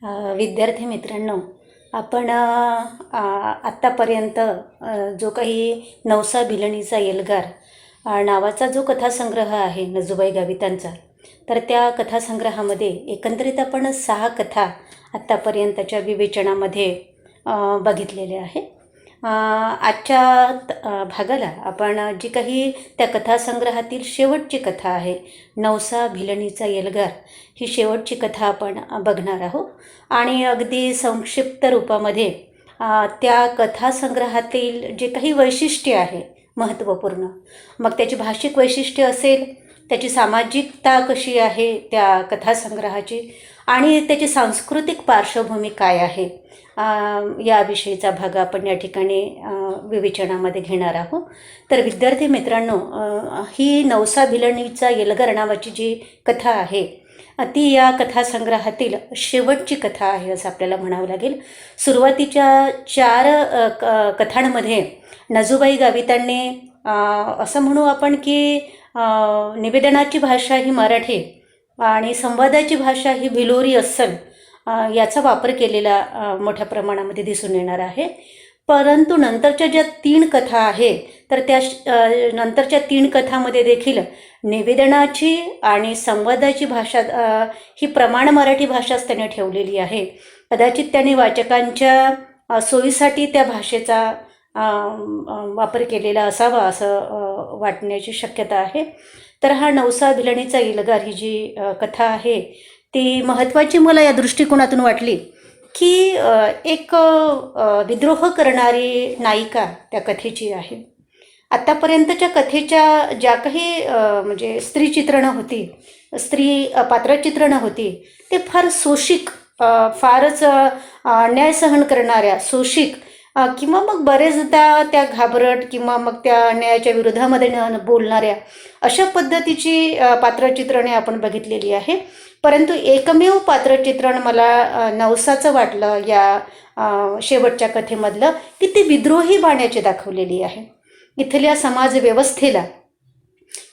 विद्यार्थी मित्रांनो, आपण आत्तापर्यंत जो काही नवसा भिलणीचा एल्गार नावाचा जो कथासंग्रह आहे नजूबाई गावितांचा, तर त्या कथासंग्रहामध्ये एकंदरीत आपण 6 कथा आत्तापर्यंतच्या विवेचनामध्ये बघितलेल्या आहे. आजच्या भागाला आपण जी काही त्या कथासंग्रहातील शेवटची कथा आहे, नवसा भिलणीचा एल्गार, ही शेवटची कथा आपण बघणार आहोत. आणि अगदी संक्षिप्त रूपामध्ये त्या कथासंग्रहातील जे काही वैशिष्ट्य आहे महत्त्वपूर्ण, मग त्याची भाषिक वैशिष्ट्य असेल, त्याची सामाजिकता कशी आहे त्या कथासंग्रहाची, आणि त्याची सांस्कृतिक पार्श्वभूमी काय आहे, याविषयीचा भाग आपण या ठिकाणी विवेचनामध्ये घेणार आहोत. तर विद्यार्थी मित्रांनो, ही नवसा भिलणीचा एल्गार नावाची जी कथा आहे, ती या कथासंग्रहातील शेवटची कथा आहे असं आपल्याला म्हणावं लागेल. सुरुवातीच्या 4 कथांमध्ये नजूबाई गावितांनी असं म्हणू आपण की निवेदनाची भाषा ही मराठी आणि संवादाची भाषा ही भिलोरी अस्सल याचा वापर केलेला मोठ्या प्रमाणामध्ये दिसून येणार आहे. परंतु नंतरच्या ज्या 3 कथा आहे, तर त्या नंतरच्या 3 कथामध्ये देखील निवेदनाची आणि संवादाची भाषा ही प्रमाण मराठी भाषाच त्याने ठेवलेली आहे. कदाचित त्याने वाचकांच्या सोयीसाठी त्या भाषेचा वापर केलेला असावा असं वाटण्याची शक्यता आहे. तर हा नवसा भिलणीचा एल्गार ही जी कथा आहे, ती महत्त्वाची मला या दृष्टिकोनातून वाटली की एक विद्रोह करणारी नायिका त्या कथेची आहे. आत्तापर्यंतच्या कथेच्या ज्या काही म्हणजे स्त्री चित्रणं होती, स्त्री पात्रचित्रणं होती, ते फार शोषिक, फारच अन्याय सहन करणाऱ्या, शोषिक, किंवा मग बरेचदा त्या घाबरट किंवा मग त्या अन्यायाच्या विरोधामध्ये बोलणाऱ्या अशा पद्धतीची पात्रचित्रणे आपण बघितलेली आहे. परंतु एकमेव पात्रचित्रण मला नवसाचं वाटलं या शेवटच्या कथेमधलं, की ती विद्रोही बाण्याची दाखवलेली आहे. इथल्या समाजव्यवस्थेला,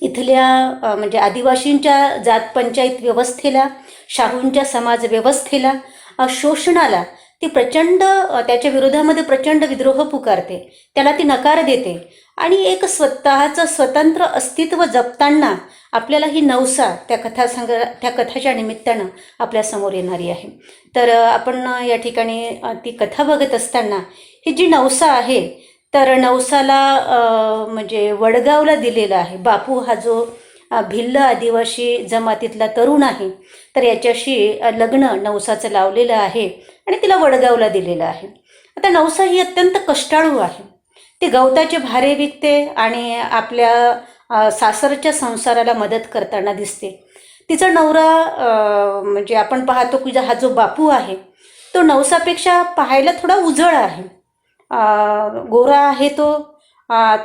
इथल्या म्हणजे आदिवासींच्या जात पंचायत व्यवस्थेला, शाहूंच्या समाजव्यवस्थेला, शोषणाला ती प्रचंड, त्याच्या विरोधामध्ये प्रचंड विद्रोह पुकारते, त्याला ती नकार देते. आणि एक स्वतःचं स्वतंत्र अस्तित्व जपताना आपल्याला ही नवसा त्या कथाच्या निमित्तानं आपल्यासमोर येणारी आहे. तर आपण या ठिकाणी ती कथा बघत असताना ही जी नवसा आहे, तर नवसाला म्हणजे वडगावला दिलेला आहे. बापू हा जो भिल्ल आदिवासी जमातीतला तरुण आहे, तर याच्याशी लग्न नवसाचं लावलेलं आहे आणि तिला वडगावला दिलेलं आहे. आता नवसा ही अत्यंत कष्टाळू आहे. ती गवताचे भारे विकते आणि आपल्या सासरच्या संसाराला मदत करताना दिसते. तिचा नवरा म्हणजे आपण पाहतो की हा जो बापू आहे, तो नवसापेक्षा पाहायला थोडा उजळ आहे. गोरा आहे तो,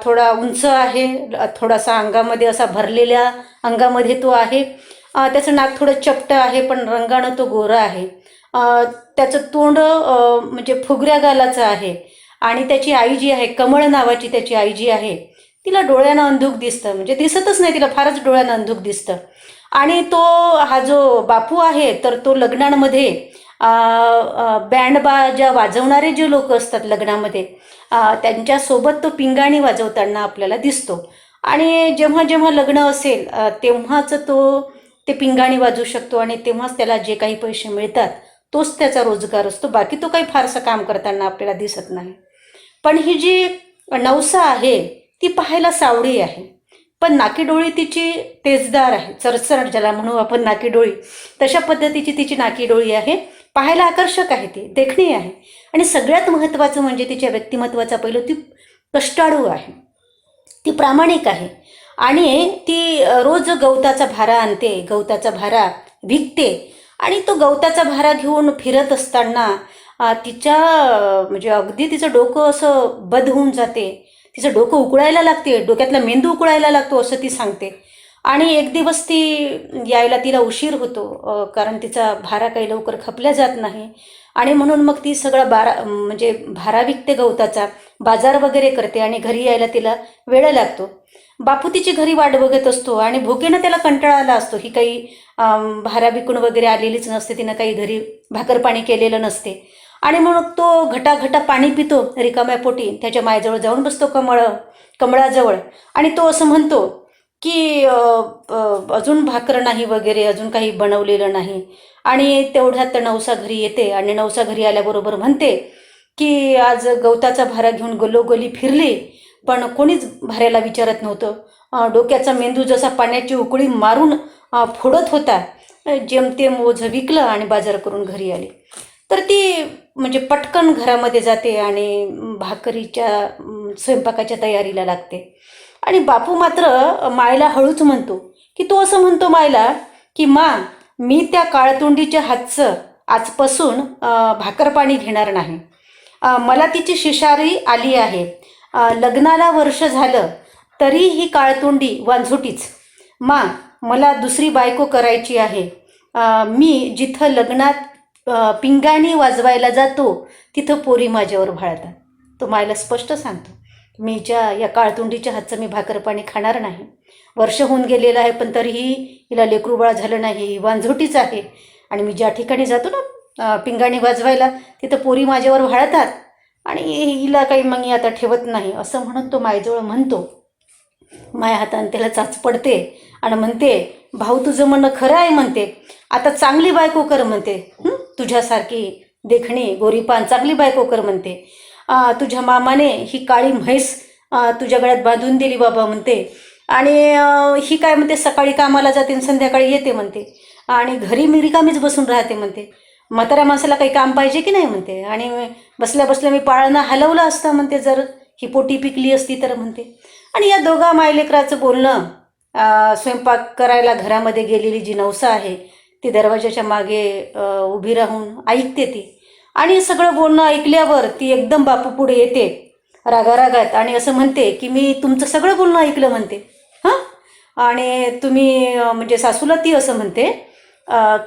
थोडा उंच आहे, थोडासा अंगामध्ये असा भरलेल्या अंगामध्ये तो आहे. त्याचं नाक थोडं चपटं आहे, पण रंगानं तो गोरा आहे. त्याचं तोंड म्हणजे फुगऱ्या गालाचं आहे. आणि त्याची आई जी आहे, कमळ नावाची त्याची आई जी आहे, तिला डोळ्यानं अंधुक दिसतं, म्हणजे दिसतच नाही तिला, फारच डोळ्यानं अंधुक दिसतं. आणि तो हा जो बापू आहे, तर तो लग्नांमध्ये बँड बाजा वाजवणारे जे लोक असतात लग्नामध्ये, त्यांच्यासोबत तो पिंगाणी वाजवताना आपल्याला दिसतो. आणि जेव्हा जेव्हा लग्न असेल तेव्हाच तो ते पिंगाणी वाजवू शकतो आणि तेव्हाच त्याला जे काही पैसे मिळतात तोच त्याचा रोजगार असतो. बाकी तो काही फारसं काम करताना आपल्याला दिसत नाही. पण ही जी नवसा आहे ती पाहायला सावळी आहे, पण नाकीडोळी तिची तेजदार आहे, चरचर ज्याला म्हणू आपण नाकीडोळी, तशा पद्धतीची तिची नाकीडोळी आहे. पाहायला आकर्षक आहे, ती देखणी आहे. आणि सगळ्यात महत्त्वाचं म्हणजे तिच्या व्यक्तिमत्वाचा पैलू, ती कष्टाळू आहे, ती प्रामाणिक आहे. आणि ती रोज गवताचा भारा आणते, गवताचा भारा विकते. आणि तो गवताचा भारा घेऊन फिरत असताना तिच्या म्हणजे अगदी तिचं डोकं असं बद होऊन जाते, तिचं डोकं उकळायला लागते, डोक्यातला मेंदू उकळायला लागतो असं ती सांगते. आणि एक दिवस ती यायला तिला उशीर होतो, कारण तिचा भारा काही लवकर खपल्या जात नाही. आणि म्हणून मग ती सगळा म्हणजे भारा विकते, गवताचा बाजार वगैरे करते आणि घरी यायला तिला वेळ लागतो. बापू तिची घरी वाट बघत असतो आणि भुकेनं त्याला कंटाळा आला असतो. ही काही भारा विकून वगैरे आलेलीच नसते, तिनं काही घरी भाकर पाणी केलेलं नसते. आणि मग तो घटाघटा पाणी पितो रिकाम्या पोटी. त्याच्या मायजवळ जाऊन बसतो कमळाजवळ आणि तो असं म्हणतो की अजून भाकर नाही वगैरे, अजून काही बनवलेलं नाही. आणि तेवढ्यात नवसा घरी येते आणि नवसा घरी आल्याबरोबर म्हणते की आज गवताचा भारा घेऊन गलोगली फिरली, पण कोणीच भाऱ्याला विचारत नव्हतं. डोक्याचा मेंदू जसा पाण्याची उकळी मारून फोडत होता. जेमतेम ओझं विकलं आणि बाजार करून घरी आली. तर ती म्हणजे पटकन घरामध्ये जाते आणि भाकरीच्या स्वयंपाकाच्या तयारीला लागते. आणि बापू मात्र मायला हळूच म्हणतो की तो असं म्हणतो मायला की मा, मी त्या काळतोंडीच्या हातचं आजपासून भाकर पाणी घेणार नाही. मला तिची शिशारी आली आहे. लग्नाला वर्ष झालं तरी ही काळतोंडी वांझोटीच. मा, मला दुसरी बायको करायची आहे. मी जिथं लग्नात पिंगाणी वाजवायला जातो तिथं पोरी माझ्यावर भाळतात. तो मायला स्पष्ट सांगतो, मीच्या या काळतोंडीच्या हातचं मी भाकर पाणी खाणार नाही. वर्ष होऊन गेलेलं आहे, पण तरीही हिला लेकरू बाळ झालं नाही, ही वांझोटीच आहे. आणि मी ज्या ठिकाणी जातो ना पिंगाणी वाजवायला तिथं पोरी माझ्यावर भाळतात आणि हिला काही मग आता ठेवत नाही, असं म्हणून तो मायजवळ म्हणतो. माय हाताने त्याला चाच पडते आणि म्हणते, भाऊ तुझं म्हणणं खरं आहे म्हणते. आता चांगली बायको कर म्हणते. तुझ्यासारखी देखणी गोरीपान चांगली बायको कर म्हणते. तुझ्या मामाने ही काळी म्हैस तुझ्या गळ्यात बांधून दिली बाबा म्हणते. आणि ही काय म्हणते, सकाळी कामाला जाते आणि संध्याकाळी येते म्हणते. आणि घरी मी रिकामीच बसून राहते म्हणते. म्हाताऱ्या माणसाला काही काम पाहिजे की नाही म्हणते. आणि बसल्या बसल्या मी पाळणं हलवलं असतं म्हणते, जर ही पोटी पिकली असती तर म्हणते. आणि या दोघा मायलेकराचं बोलणं स्वयंपाक करायला घरामध्ये गेलेली जी नवसा आहे ती दरवाजाच्या मागे उभी राहून ऐकते ती. आणि सगळं बोलणं ऐकल्यावर ती एकदम बापू पुढे येते रागारागात आणि असं म्हणते की मी तुमचं सगळं बोलणं ऐकलं म्हणते. हां, आणि तुम्ही म्हणजे सासूला ती असं म्हणते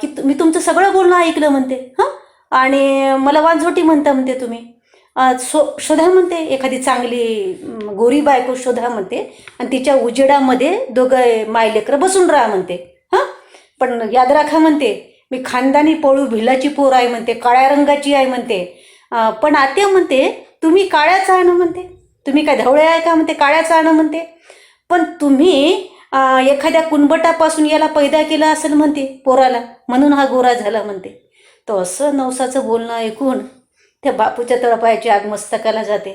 की मी तुमचं सगळं बोलणं ऐकलं म्हणते. हां, आणि मला वांझोटी म्हणता म्हणते तुम्ही. शोधा म्हणते एखादी चांगली गोरी बायको शोधा म्हणते आणि तिच्या उजेडामध्ये दोघं मायलेकरं बसून राहा म्हणते. हां, पण याद राखा म्हणते, मी खानदानी पळू भिलाची पोर आहे म्हणते, काळ्या रंगाची आहे म्हणते. पण आत्या म्हणते तुम्ही काळ्या चाळणं म्हणते, तुम्ही काय धवळे आहे का म्हणते, काळ्या चाळणं म्हणते. पण तुम्ही एखाद्या कुणबटापासून याला पैदा केला असेल म्हणते पोराला, म्हणून हा गोरा झाला म्हणते. तो असं नवसाचं बोलणं ऐकून त्या बापूच्या तळपायाची आग मस्तकाला जाते.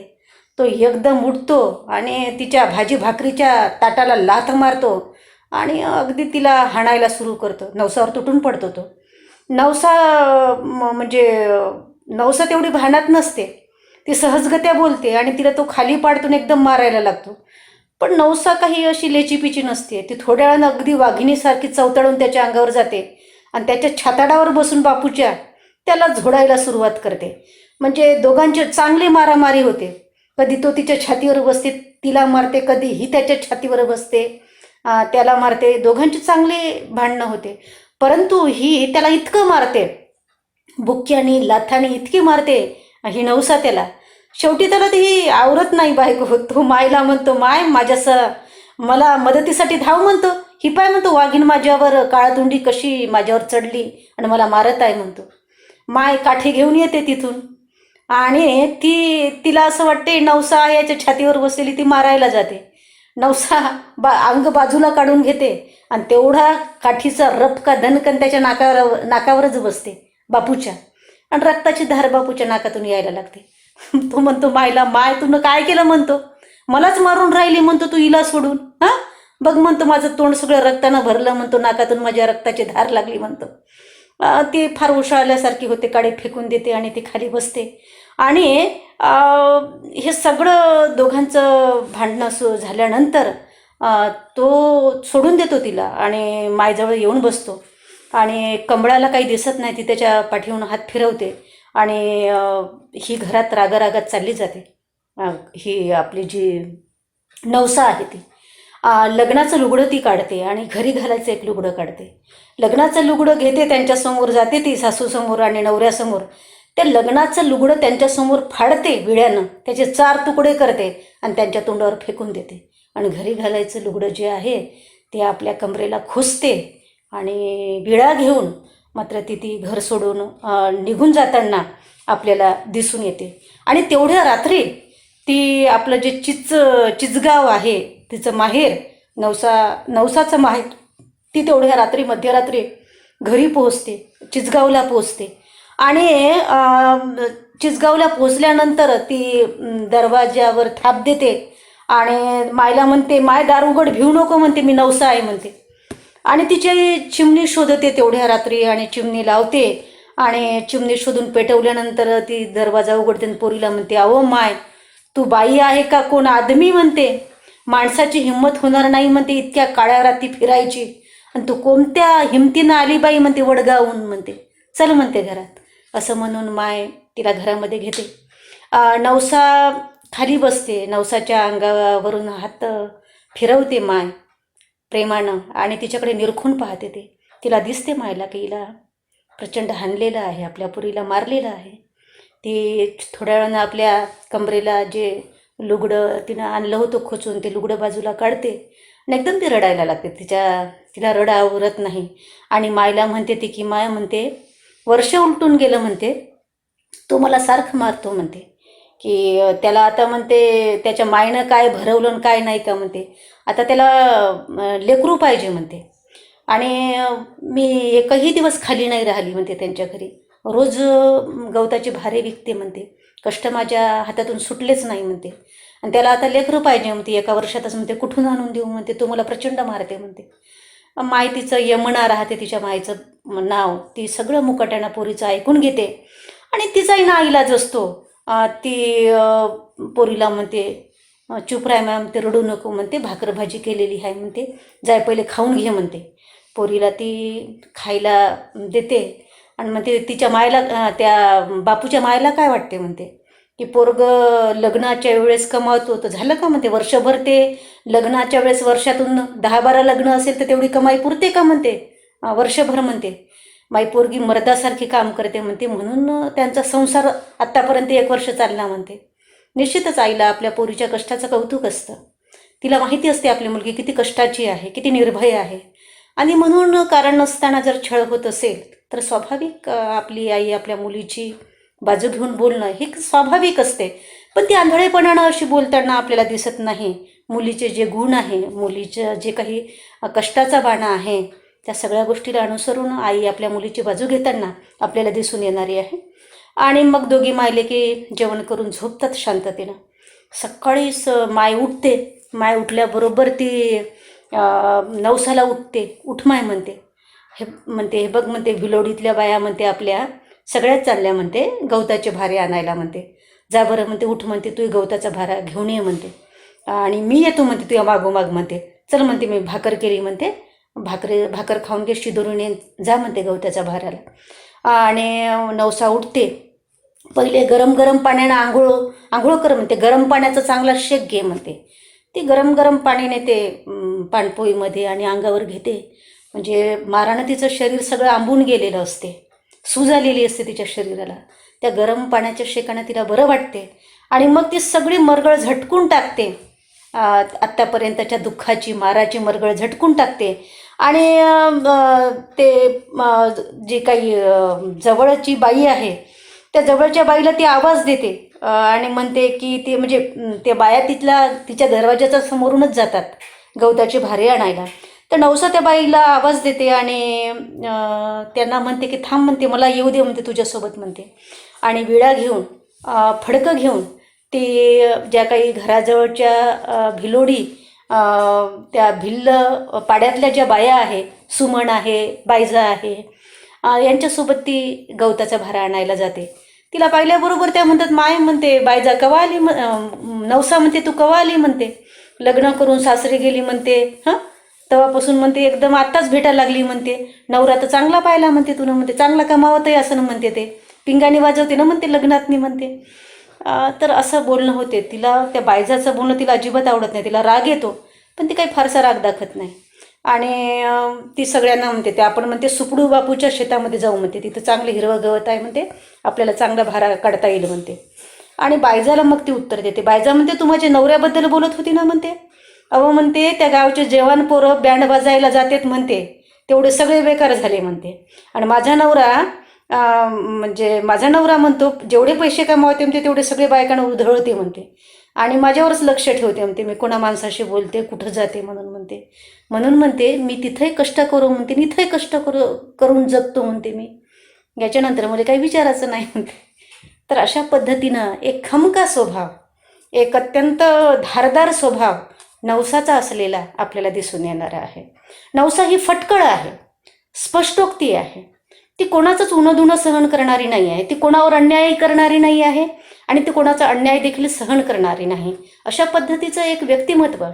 तो एकदम उठतो आणि तिच्या भाजी भाकरीच्या ताटाला लाथ मारतो आणि अगदी तिला हाणायला सुरू करतो. नवसावर तुटून पडतो तो. नवसा म्हणजे नवसा तेवढी भानात नसते, ती सहजगत्या बोलते आणि तिला तो खाली पाडतून एकदम मारायला लागतो. पण नवसा काही अशी लेचीपिची नसते. ती थोड्या वेळानं अगदी वाघिणीसारखी चवतळून त्याच्या अंगावर जाते आणि त्याच्या छाताडावर बसून बापूच्या त्याला झोडायला सुरुवात करते. म्हणजे दोघांची चांगली मारामारी होते. कधी तो तिच्या छातीवर बसते, तिला मारते, कधी ही त्याच्या छातीवर बसते, त्याला मारते. दोघांची चांगली भांडणं होते. परंतु ही त्याला इतकं मारते, बुक्क्यानी लाथानी इतकी मारते ही नवसा त्याला. शेवटी त्याला ती आवरत नाही बायको. तो मायला म्हणतो, माय मला मदतीसाठी धाव म्हणतो. ही पाय म्हणतो वाघीण माझ्यावर काळतुंडी कशी माझ्यावर चढली आणि मला मारत आहे म्हणतो. माय काठी घेऊन येते तिथून आणि तिला असं वाटते नवसा याच्या छातीवर बसलेली, ती मारायला जाते. नवसा अंग बाजूला काढून घेते आणि तेवढा काठीचा रपका धनकन त्याच्या नाकावरच बसते बापूच्या आणि रक्ताची धार बापूच्या नाकातून यायला लागते. तो म्हणतो मायला, माय तुनं काय केलं म्हणतो, मलाच मारून राहिली म्हणतो तू हिला सोडून. हां, बघ म्हणतो माझं तोंड सगळं रक्तानं भरलं म्हणतो, नाकातून माझ्या रक्ताची धार लागली म्हणतो. ती फार उशाळल्यासारखी होते, काडी फेकून देते आणि ती खाली बसते. आणि हे सगळं दोघांचं भांडणं झाल्यानंतर तो सोडून देतो तिला आणि मायजवळ येऊन बसतो. आणि कमळाला काही दिसत नाही, ती त्याच्या पाठीहून हात फिरवते आणि ही घरात रागारागात चालली जाते. ही आपली जी नवसा आहे ती लग्नाचं लुगडं ती काढते आणि घरी घालायचं एक लुगडं काढते. लग्नाचं लुगडं घेते, त्यांच्यासमोर जाते ती सासूसमोर आणि नवऱ्यासमोर. त्या लग्नाचं लुगडं त्यांच्यासमोर फाडते विड्यानं, त्याचे 4 तुकडे करते आणि त्यांच्या तोंडावर फेकून देते आणि घरी घालायचं लुगडं जे आहे ते आपल्या कमरेला खोचते आणि विळा घेऊन मात्र ती घर सोडून निघून जाताना आपल्याला दिसून येते. आणि तेवढ्या रात्री ती आपलं जे चिचगाव आहे तिचं माहेर, नवसाचं माहेर, ती तेवढ्या रात्री मध्यरात्री घरी पोहोचते, चिचगावला पोहोचते. आणि चिचगावला पोहोचल्यानंतर ती दरवाज्यावर थाप देते आणि मायला म्हणते, माय दार उघड, भिवू नको म्हणते, मी नवसा आहे म्हणते. आणि तिची चिमणी शोधते तेवढ्या रात्री आणि चिमणी लावते आणि चिमणी शोधून पेटवल्यानंतर ती दरवाजा उघडते आणि पोरीला म्हणते, अहो माय, तू बाई आहे का कोण आदमी म्हणते, माणसाची हिंमत होणार नाही म्हणते इतक्या काळ्या रात्री फिरायची, आणि तू कोणत्या हिमतीनं आली बाई म्हणते वडगावून म्हणते, चल म्हणते घरात. असं म्हणून माय तिला घरामध्ये घेते. नवसा खाली बसते, नवसाच्या अंगावरून हात फिरवते माय प्रेमानं आणि तिच्याकडे निरखून पाहते. तिला दिसते मायला की हिला प्रचंड हाणलेलं आहे, आपल्या पुरीला मारलेलं आहे. ती थोड्या वेळानं आपल्या कमरेला जे लुगडं तिनं आणलं होतं खोचून ते लुगडं बाजूला काढते आणि एकदम ती रडायला लागते. तिला रडा आवरत नाही आणि मायला म्हणते ती की माय म्हणते, वर्ष उलटून गेलं म्हणते, तो मला सारखं मारतो म्हणते, की त्याला आता म्हणते त्याच्या मायनं काय भरवलं आणि काय नाही का म्हणते, आता त्याला लेकरू पाहिजे म्हणते. आणि मी एकही दिवस खाली नाही राहिली म्हणते त्यांच्या घरी, रोज गवताची भारे विकते म्हणते, कष्ट माझ्या हातातून सुटलेच नाही म्हणते, आणि त्याला आता लेकरू पाहिजे म्हणते, एका वर्षातच म्हणते, कुठून आणून देऊ म्हणते, तो मला प्रचंड मारते म्हणते. माय तिचं यमुना राहते, तिच्या मायचं नाव, ती सगळं मुकाट्यानं पोरीचं ऐकून घेते आणि तिचाही नाईलाज असतो. ती पोरीला म्हणते, चुप राय मॅम, ते रडू नको म्हणते, भाकर भाजी केलेली आहे म्हणते, जाय पहिले खाऊन घे म्हणते. पोरीला ती खायला देते आणि म्हणते तिच्या मायला, त्या बापूच्या मायला काय वाटते म्हणते, की पोरगं लग्नाच्या वेळेस कमावतो तर झालं का म्हणते, वर्षभर ते लग्नाच्या वेळेस वर्षातून 10-12 लग्न असेल तर तेवढी कमाई पुरते का म्हणते वर्षभर म्हणते. माई पोरगी मर्दासारखी काम करते म्हणते, म्हणून त्यांचा संसार आत्तापर्यंत 1 वर्ष चालला म्हणते. निश्चितच आईला आपल्या पोरीच्या कष्टाचं कौतुक असतं. तिला माहिती असते आपली मुलगी किती कष्टाची आहे, किती निर्भय आहे, आणि म्हणून कारण नसताना जर छळ होत असेल तर स्वाभाविक आपली आई आपल्या मुलीची बाजू घेऊन बोलणं हे स्वाभाविक असते. पण ती आंधळेपणानं अशी बोलताना आपल्याला दिसत नाही. मुलीचे जे गुण आहे, मुलीचं जे काही कष्टाचा बाणा आहे, त्या सगळ्या गोष्टीला अनुसरून आई आपल्या मुलीची बाजू घेताना आपल्याला दिसून येणारी आहे. आणि मग दोघी मायले की जेवण करून झोपतात शांततेनं. सकाळीच माय उठते. माय उठल्याबरोबर ती नवसाला उठते, उठ माय म्हणते, हे बघ म्हणते, भिलोडीतल्या बाया म्हणते आपल्या सगळ्याच चालल्या म्हणते गवताचे भारे आणायला म्हणते, जा बरं म्हणते, उठ म्हणते, तू गवताचा भारा घेऊन ये म्हणते, आणि मी येतो म्हणते तुझ्या मागोमाग म्हणते, चल म्हणते, मी भाकर केली म्हणते, भाकर खाऊन घे, शिदोरून ये, जा म्हणते गवताच्या भाऱ्याला. आणि नवसा उठते, पहिले गरम गरम पाण्यानं आंघोळ कर म्हणते, गरम पाण्याचा चांगला शेक घे म्हणते. ती गरम गरम पाणीने ते पाणपोईमध्ये आणि अंगावर घेते, म्हणजे मारानं तिचं शरीर सगळं आंबून गेलेलं असते, सूज आलेली असते तिच्या शरीराला. त्या गरम पाण्याच्या शेकानं तिला बरं वाटते आणि मग ती सगळी मरगळ झटकून टाकते, आत्तापर्यंतच्या दुःखाची माराची मरगळ झटकून टाकते. आणि ते जी काही जवळची बाई आहे त्या जवळच्या बाईला ती आवाज देते आणि म्हणते की ते म्हणजे त्या बाया तिच्या दरवाजाच्या समोरूनच जातात गवताचे भारे आणायला. तर नवसा त्या बाईला आवाज देते आणि त्यांना म्हणते की थांब म्हणते, मला येऊ दे म्हणते तुझ्यासोबत म्हणते. आणि विळा घेऊन फडकं घेऊन ती ज्या काही घराजवळच्या भिलोडी त्या भिल्ल पाड्यातल्या ज्या बाया आहे, सुमन आहे, बायजा आहे, यांच्यासोबत ती गवताचा भारा आणायला जाते. तिला पाहिल्याबरोबर त्या म्हणतात, माय म्हणते, बायजा कवा आली, नवसा म्हणते तू कवा आली म्हणते, लग्न करून सासरी गेली म्हणते, तेव्हापासून म्हणते एकदम आत्ताच भेटायला लागली म्हणते, नवरा तर चांगला पाहिला म्हणते तुला म्हणते, चांगला कमावत आहे असं म्हणते, ते पिंगाणी वाजवते ना म्हणते लग्नातनी म्हणते. तर असं बोलणं होते. तिला त्या बायजाचं बोलणं तिला अजिबात आवडत नाही, तिला राग येतो, पण ती काही फारसा राग दाखवत नाही. आणि ती सगळ्यांना म्हणते, ते आपण म्हणते सुपडू बापूच्या शेतामध्ये जाऊ म्हणते, तिथं चांगलं हिरवं गवत आहे म्हणते, आपल्याला चांगला भारा काढता येईल म्हणते. आणि बायजाला मग ती उत्तर देते. बायजा म्हणते, तू माझ्या नवऱ्याबद्दल बोलत होती ना म्हणते, अहो म्हणते त्या गावचे जवान पोरं बँड वाजायला जातात म्हणते, तेवढे सगळे बेकार झाले म्हणते. आणि माझा नवरा म्हणजे माझा नवरा म्हणतो जेवढे पैसे कमावते म्हणते तेवढे सगळे बायकांना उधळते म्हणते, आणि माझ्यावरच लक्ष ठेवते म्हणते, मी कोणा माणसाशी बोलते कुठं जाते म्हणून म्हणते मी तिथंही कष्ट करू म्हणते, इथंही कष्ट करून जगतो म्हणते मी, याच्यानंतर मला काही विचारायचं नाही म्हणते. तर अशा पद्धतीनं एक खमका स्वभाव, एक अत्यंत धारदार स्वभाव नवसाचा असलेला आपल्याला दिसून येणारा आहे. नवसा ही फटकळ आहे, स्पष्टोक्ती आहे, ती कोणाचंच उणंदुणं सहन करणारी नाही आहे, ती कोणावर अन्याय करणारी नाही आहे आणि ती कोणाचा अन्याय देखील सहन करणारी नाही. अशा पद्धतीचं एक व्यक्तिमत्व,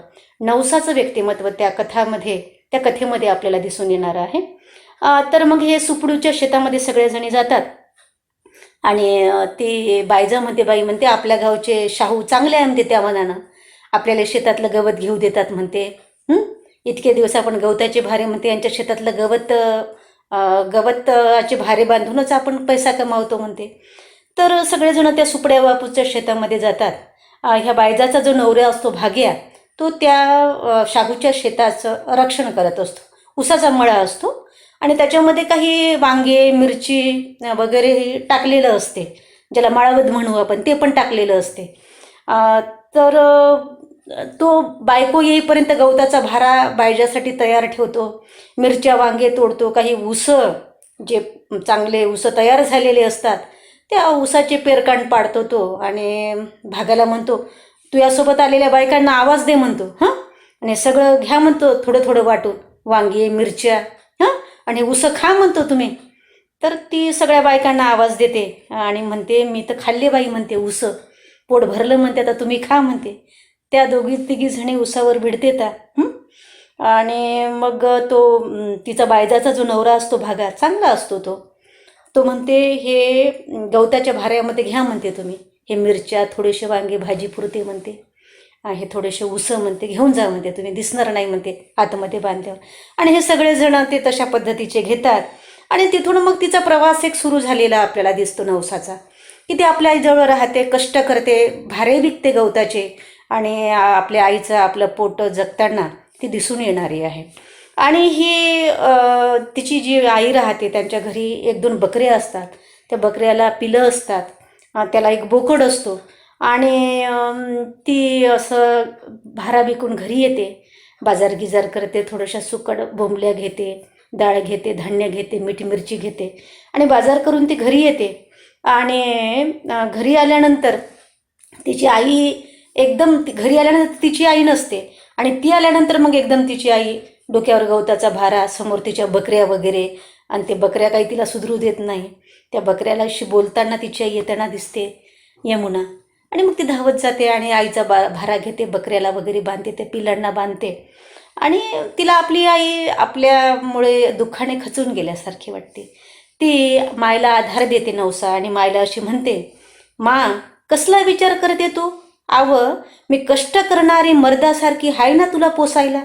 नवसाचं व्यक्तिमत्व त्या कथेमध्ये आपल्याला दिसून येणार आहे. तर मग हे सुपडूच्या शेतामध्ये सगळेजणी जातात आणि ती बायजा म्हणते, बाई म्हणते आपल्या गावचे शाहू चांगले आहे म्हणते, त्या मनानं आपल्याला शेतातलं गवत घेऊ देतात म्हणते. इतके दिवस आपण गवताचे भारे म्हणते, यांच्या शेतातलं गवताचे भारे बांधूनच आपण पैसा कमावतो म्हणते. तर सगळेजण त्या सुपड्या बापूच्या शेतामध्ये जातात. ह्या बायजाचा जो नवरा असतो भाग्या, तो त्या शाहूच्या शेताचं रक्षण करत असतो. उसाचा मळा असतो आणि त्याच्यामध्ये काही वांगे मिरची वगैरे टाकलेलं असते, ज्याला माळवद म्हणू आपण, ते पण टाकलेलं असते. तर तो बायको येईपर्यंत गवताचा भारा बायजासाठी तयार ठेवतो, मिरच्या वांगे तोडतो, काही ऊसं जे चांगले ऊसं तयार झालेले असतात त्या ऊसाचे पेरकांड पाडतो तो, आणि भागाला म्हणतो तू यासोबत आलेल्या बायकांना आवाज दे म्हणतो, आणि सगळं घ्या म्हणतो थोडं थोडं वाटून, वांगे मिरच्या आणि ऊसं खा म्हणतो तुम्ही. तर ती सगळ्या बायकांना आवाज देते आणि म्हणते मी तर खाल्ले बाई म्हणते, ऊसं पोट भरलं म्हणते, आता तुम्ही खा म्हणते. त्या तिघी जणी उसावर भिडतेता. आणि मग तिचा बायजाचा जो नवरा असतो भागा, चांगला असतो तो म्हणते हे गवताच्या भाऱ्यामध्ये घ्या म्हणते तुम्ही, हे मिरच्या थोडेसे वांगे भाजी पुरते म्हणते, हे थोडेसे उसं म्हणते घेऊन जा म्हणते, तुम्ही दिसणार नाही म्हणते आतमध्ये बांधल्यावर. आणि हे सगळेजण ते तशा पद्धतीचे घेतात आणि तिथून मग तिचा प्रवास एक सुरू झालेला आपल्याला दिसतो नवसाचा, की ते आपल्या आईजवळ राहते, कष्ट करते, भारे विकते गवताचे आणि आपल्या आईचं आपलं पोट जगताना ती दिसून येणारी आहे. आणि ही तिची जी आई राहते त्यांच्या घरी 1-2 बकरे असतात, त्या बकऱ्याला पिलं असतात, त्याला एक बोकड असतो आणि ती असं भारा विकून घरी येते, बाजार गिजार करते, थोड्याशा सुकट बोंबल्या घेते, डाळ घेते, धान्य घेते, मीठ मिरची घेते आणि बाजार करून ती घरी येते. आणि घरी आल्यानंतर तिची आई घरी आल्यानंतर तिची आई नसते आणि ती आल्यानंतर मग एकदम तिची आई डोक्यावर गवताचा भारा, समोर तिच्या बकऱ्या वगैरे, आणि ते बकऱ्या काही तिला सुधरू देत नाही. त्या बकऱ्याला बोलताना तिची आई येताना दिसते यमुना, आणि मग ती धावत जाते आणि आईचा भारा घेते, बकऱ्याला वगैरे बांधते, त्या पिलांना बांधते आणि तिला आपली आई आपल्यामुळे दुःखाने खचून गेल्यासारखी वाटते. ती मायला आधार देते नवसा आणि मायला अशी म्हणते, मा कसला विचार करते तू, मी कष्ट करणारी मर्दासारखी हाय ना तुला पोसायला,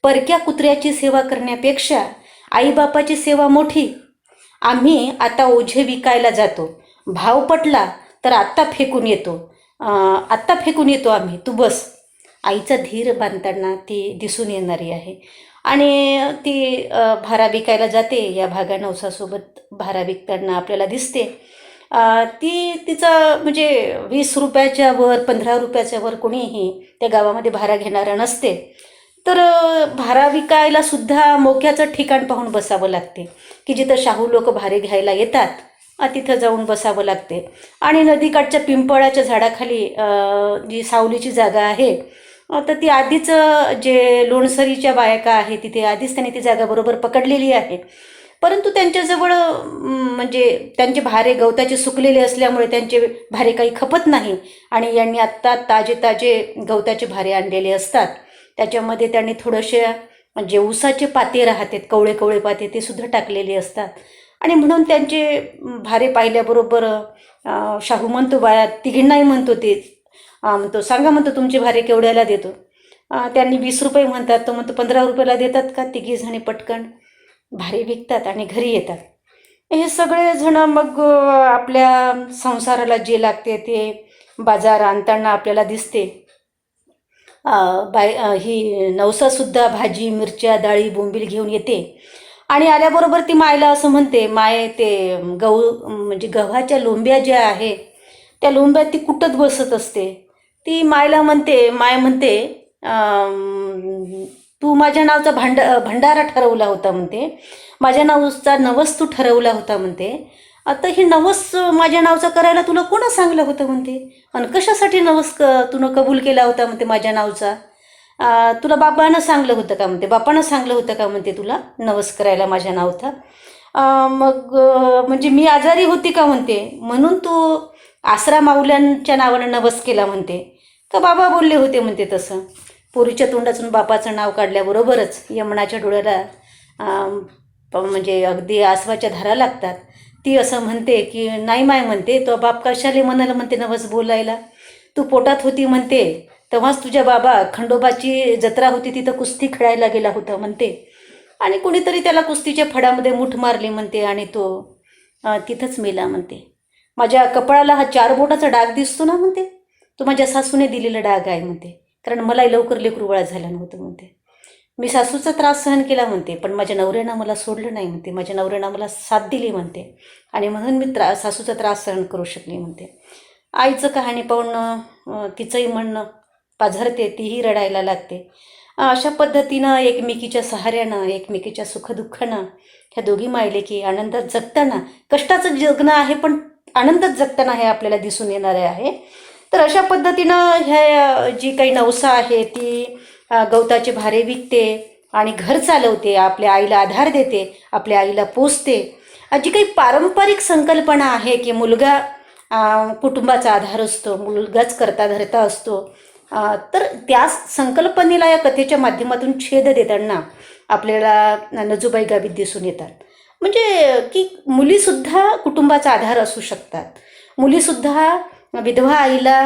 परक्या कुत्र्याची सेवा करण्यापेक्षा आईबापाची सेवा मोठी. आम्ही आता ओझे विकायला जातो, भाव पटला तर आत्ता फेकून येतो आम्ही, तू बस. आईचा धीर बांधताना ती दिसून येणारी आहे. आणि ती भारा विकायला जाते, या भागा नवसासोबत भारा विकताना आपल्याला दिसते. तिचं म्हणजे 20 रुपयाच्या वर 15 रुपयाच्या वर कोणीही त्या गावामध्ये भारा घेणारा नसते. तर भारा विकायला सुद्धा मोक्याचं ठिकाण पाहून बसावं लागते, की जिथं शाहू लोक भारे घ्यायला येतात तिथं जाऊन बसावं लागते. आणि नदीकाठच्या पिंपळाच्या झाडाखाली जी सावलीची जागा आहे, तर ती आधीच जे लोणसरीच्या बायका आहे तिथे आधीच त्यांनी ती जागा बरोबर पकडलेली आहे. परंतु त्यांच्याजवळ म्हणजे त्यांचे भारे गवताचे सुकलेले असल्यामुळे त्यांचे भारे काही खपत नाही आणि यांनी आत्ता ताजे गवताचे भारे आणलेले असतात. त्याच्यामध्ये त्यांनी थोडेसे म्हणजे ऊसाचे पाते राहतात, कवळे पाते, ते सुद्धा टाकलेले असतात. आणि म्हणून त्यांचे भारे पाहिल्याबरोबर शाहू म्हणतो, बाया तिघींनाही म्हणतो, म्हणतो सांगा म्हणतो तुमचे भारे केवढ्याला देतो. त्यांनी 20 रुपये म्हणतात, तो म्हणतो 15 रुपयाला देतात का. तिघी जणी पटकन भारे विकतात आणि घरी येतात. हे सगळेजण मग आपल्या संसाराला जे लागते ते बाजार आणताना आपल्याला दिसते. ही नवसासुद्धा भाजी मिरच्या डाळी बोंबील घेऊन येते आणि आल्याबरोबर ती मायला असं म्हणते, माय ते म्हणजे गव्हाच्या लोंब्या ज्या आहे त्या लोंब्या ती कुटत बसत असते. ती मायला म्हणते, माय म्हणते, तू माझ्या नावचा भंडारा ठरवला होता म्हणते, माझ्या नावचा नवस तू ठरवला होता म्हणते. आता हे नवस माझ्या नावचा करायला तुला कोणा सांगलं होतं म्हणते, आणि कशासाठी नवस तुनं कबूल केला होता म्हणते माझ्या नावचा. तुला बापानं सांगलं होतं का म्हणते, बापानं सांगलं होतं का म्हणते तुला नवस करायला माझ्या नावचा. मग म्हणजे मी आजारी होती का म्हणते, म्हणून तू आसरा माऊल्यांच्या नावानं नवस केला म्हणते का बाबा बोलले होते म्हणते तसं. पोरीच्या तोंडातून बापाचं नाव काढल्याबरोबरच यमनाच्या डोळ्याला म्हणजे अगदी आसवाच्या धारा लागतात. ती असं म्हणते की नाही माय म्हणते, तो बाप कशाले म्हणाला म्हणते नवस बोलायला, तू पोटात होती म्हणते तेव्हाच तुझ्या बाबा खंडोबाची जत्रा होती तिथं कुस्ती खेळायला गेला होता म्हणते, आणि कोणीतरी त्याला कुस्तीच्या फडामध्ये मूठ मारली म्हणते आणि तो तिथंच मेला म्हणते. माझ्या कपाळाला हा 4 बोटाचा डाग दिसतो ना म्हणते, तो माझ्या सासूने दिलेला डाग आहे म्हणते, कारण मलाही लवकर लेकरू बाळ झालं नव्हतं म्हणते. मी सासूचा त्रास सहन केला म्हणते, पण माझ्या नवऱ्यानं मला सोडलं नाही म्हणते, माझ्या नवऱ्यानं मला साथ दिली म्हणते, आणि म्हणून मी सासूचा त्रास सहन करू शकली म्हणते. आईचं कहाणी पाहून तिचंही म्हणणं पाझरते, तीही रडायला लागते. अशा पद्धतीनं एकमेकीच्या सहाऱ्यानं, एकमेकीच्या सुखदुःखानं ह्या दोघी मायलेकी आनंदात जगताना, कष्टाचं जगणं आहे पण आनंदात जगताना हे आपल्याला दिसून येणारे आहे. तर अशा पद्धतीनं ह्या जी काही नवसा आहे ती गवताचे भारे विकते आणि घर चालवते, आपल्या आईला आधार देते, आपल्या आईला पोसते. जी काही पारंपरिक संकल्पना आहे की मुलगा कुटुंबाचा आधार असतो, मुलगाच करता धरता असतो, तर त्या संकल्पनेला या कथेच्या माध्यमातून छेद देताना आपल्याला नजूबाई गावीत दिसून येतात. म्हणजे की मुलीसुद्धा कुटुंबाचा आधार असू शकतात, मुलीसुद्धा विधवा आईला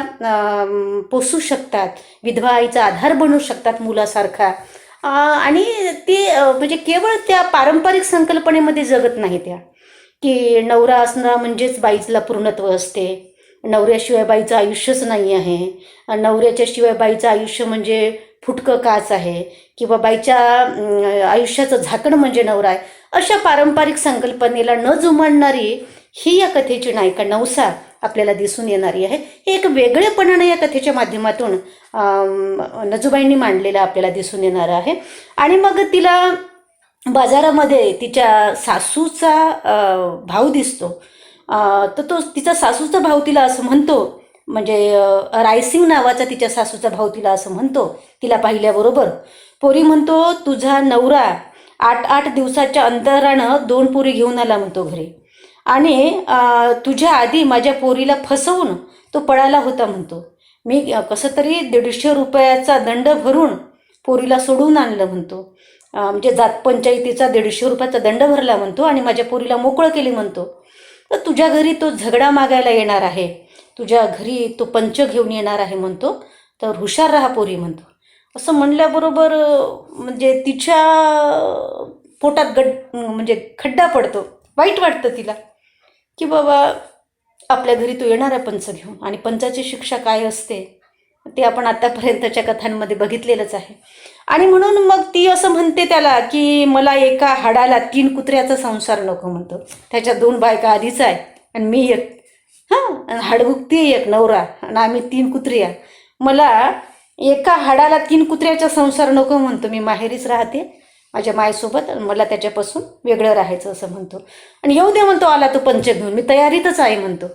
पोसू शकतात, विधवा आईचा आधार बनू शकतात मुलासारखा, आणि ते म्हणजे केवळ त्या पारंपरिक संकल्पनेमध्ये जगत नाही त्या, की नवरा असणं म्हणजेच बाईला पूर्णत्व असते, नवऱ्याशिवाय बाईचं आयुष्यच नाही आहे, नवऱ्याच्याशिवाय बाईचं आयुष्य म्हणजे फुटकं काच आहे, किंवा बाईच्या आयुष्याचं झाकण म्हणजे नवरा आहे. अशा पारंपरिक संकल्पनेला न जुमानणारी ही या कथेची नायिका नवसा आपल्याला दिसून येणारी आहे. हे एक वेगळेपणानं या कथेच्या माध्यमातून नजूबाईंनी मांडलेलं आपल्याला दिसून येणार आहे. आणि मग तिला बाजारामध्ये तिच्या सासूचा भाऊ दिसतो. तर तो तिचा सासूचा भाऊ तिला असं म्हणतो, म्हणजे रायसिंग नावाचा तिच्या सासूचा भाऊ तिला असं म्हणतो, तिला पाहिल्याबरोबर. पोरी म्हणतो, तुझा नवरा 8 दिवसाच्या अंतरानं 2 पोरी घेऊन आला म्हणतो घरी, आणि तुझ्या आधी माझ्या पोरीला फसवून तो पळाला होता म्हणतो. मी कसं तरी 150 रुपयाचा दंड भरून पोरीला सोडून आणलं म्हणतो, म्हणजे जात पंचायतीचा 150 रुपयाचा दंड भरला म्हणतो आणि माझ्या पोरीला मोकळं केली म्हणतो. तर तुझ्या घरी तो झगडा मागायला येणार आहे, तुझ्या घरी तो पंच घेऊन येणार आहे म्हणतो, तर हुशार राहा पोरी म्हणतो. असं म्हणल्याबरोबर म्हणजे तिच्या पोटात म्हणजे खड्डा पडतो, वाईट वाटतं तिला की बाबा आपल्या घरी तो येणार आहे पंच घेऊन, आणि पंचाची शिक्षा काय असते ते आपण आतापर्यंतच्या कथांमध्ये बघितलेलंच आहे. आणि म्हणून मग ती असं म्हणते त्याला की मला एका हाडाला 3 कुत्र्याचा संसार नको म्हणतो, त्याच्या 2 बायका आधीच आहे आणि मी एक, हाडबुकती एक नवरा आणि आम्ही 3 कुत्र्या, मला एका हाडाला 3 कुत्र्याचा संसार नको म्हणतो, मी माहेरीच राहते माझ्या मायसोबत, मला त्याच्यापासून वेगळं राहायचं असं म्हणतो. आणि येऊ दे म्हणतो, आला तो पंच घेऊन, मी तयारीतच आहे म्हणतो,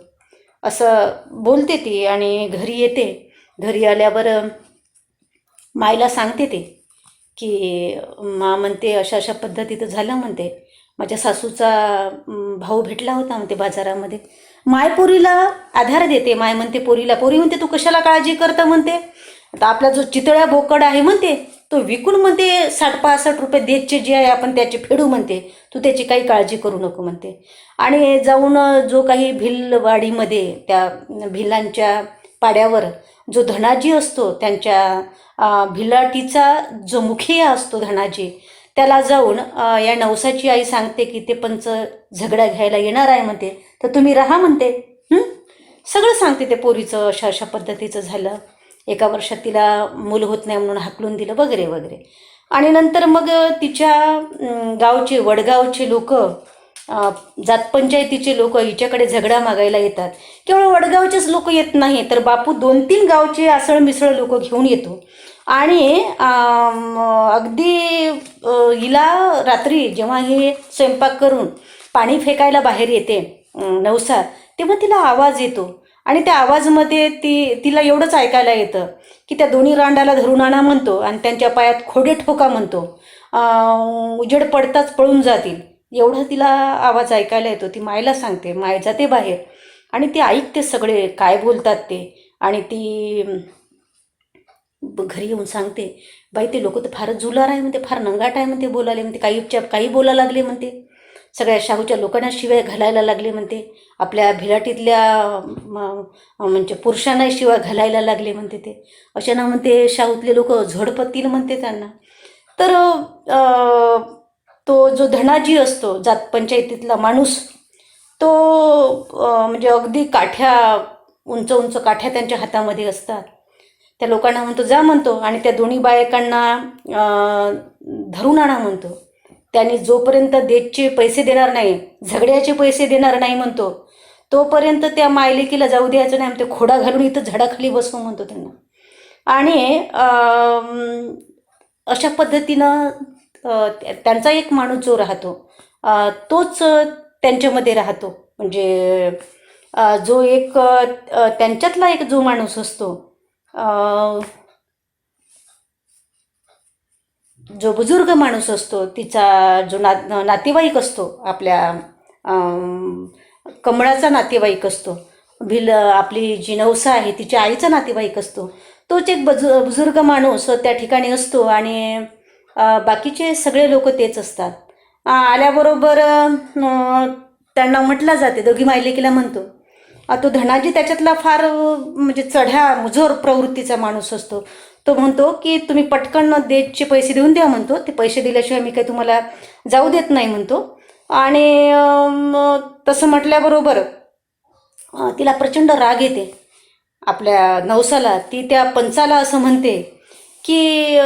असं बोलते ती. आणि घरी येते, घरी आल्यावर मायला सांगते ते की मा म्हणते अशा अशा पद्धतीचं झालं म्हणते, माझ्या सासूचा भाऊ भेटला होता म्हणते बाजारामध्ये. माय पोरीला आधार देते, माय म्हणते पोरीला, पोरी म्हणते तू कशाला काळजी करता म्हणते, आता आपला जो चितळ्या बोकड आहे म्हणते तो विकून म्हणते 60-65 रुपये देतचे जे आहे आपण त्याचे फेडू म्हणते, तू त्याची काही काळजी करू नको म्हणते. आणि जाऊन जो काही भिलवाडीमध्ये त्या भिलांच्या पाड्यावर जो धनाजी असतो, त्यांच्या भिलाटीचा जो मुखिया असतो धनाजी, त्याला जाऊन या नवसाची आई सांगते की ते पंच झगडा घ्यायला येणार आहे म्हणते, तर तुम्ही राहा म्हणते. सगळं सांगते ते पोरीचं, अशा अशा पद्धतीचं झालं. एका वर्षात तिला मूल होत नाही म्हणून हाकलून दिलं वगैरे वगैरे. आणि नंतर मग तिच्या गावचे वडगावचे लोक, जात पंचायतीचे लोक हिच्याकडे झगडा मागायला येतात. केवळ वडगावचेच लोक येत नाही तर बापू 2-3 गावचे आसळ मिसळ लोक घेऊन येतो. आणि अगदी हिला रात्री जेव्हा ही स्वयंपाक करून पाणी फेकायला बाहेर येते नवसा, तेव्हा तिला आवाज येतो. आणि त्या आवाजमध्ये तिला एवढंच ऐकायला येतं की त्या दोन्ही रांडाला धरून आणा म्हणतो आणि त्यांच्या पायात खोडे ठोका म्हणतो, उजेड पडताच पळून जातील, एवढा तिला आवाज ऐकायला येतो. ती मायला सांगते, माय जाते बाहेर आणि ती ऐकते सगळे काय बोलतात ते. आणि ती घरी येऊन सांगते, बाई ते लोक तर फारच जुलार आहे म्हणते, फार नंगाट आहे म्हणते, बोलायला म्हणते, काही बोलायला लागले म्हणते, सगळ्या शाहूच्या लोकांना शिवाय घालायला लागले म्हणते, आपल्या भिलाटीतल्या म्हणजे पुरुषांना शिवाय घालायला लागले म्हणते ते, अशानं म्हणते शाहूतले लोक झोडपतील म्हणते त्यांना. तर तो जो धनाजी असतो जात पंचायतीतला माणूस, तो म्हणजे अगदी काठ्या, उंच उंच काठ्या त्यांच्या हातामध्ये असतात. त्या लोकांना म्हणतो जा म्हणतो आणि त्या दोन्ही बायकांना धरून आणा म्हणतो. त्यांनी जोपर्यंत देशचे पैसे देणार नाही, झगड्याचे पैसे देणार नाही म्हणतो, तोपर्यंत त्या मायलेकीला जाऊ द्यायचं नाही म्हणते. खोडा घालून इथं झाडाखाली बसव म्हणतो त्यांना. आणि अशा पद्धतीनं त्यांचा एक माणूस जो राहतो तोच त्यांच्यामध्ये राहतो. म्हणजे जो एक त्यांच्यातला एक जो माणूस असतो, जो बुजुर्ग माणूस असतो, तिचा जो नातेवाईक असतो, आपल्या कमळाचा नातेवाईक असतो, आपली जी नवसा आहे तिच्या आईचा नातेवाईक असतो, तोच एक बुजुर्ग माणूस त्या ठिकाणी असतो. आणि बाकीचे सगळे लोक तेच असतात. आल्याबरोबर त्यांना म्हटलं जाते, दोघी मायलेकीला म्हणतो. तो धनाजी त्याच्यातला फार म्हणजे चढ्या मुजोर प्रवृत्तीचा माणूस असतो. तो म्हणतो की तुम्ही पटकन देशचे पैसे देऊन द्या म्हणतो, ते पैसे दिल्याशिवाय मी काही तुम्हाला जाऊ देत नाही म्हणतो. आणि तसं म्हटल्याबरोबर तिला प्रचंड राग येते आपल्या नवसाला. ती त्या पंचाला असं म्हणते की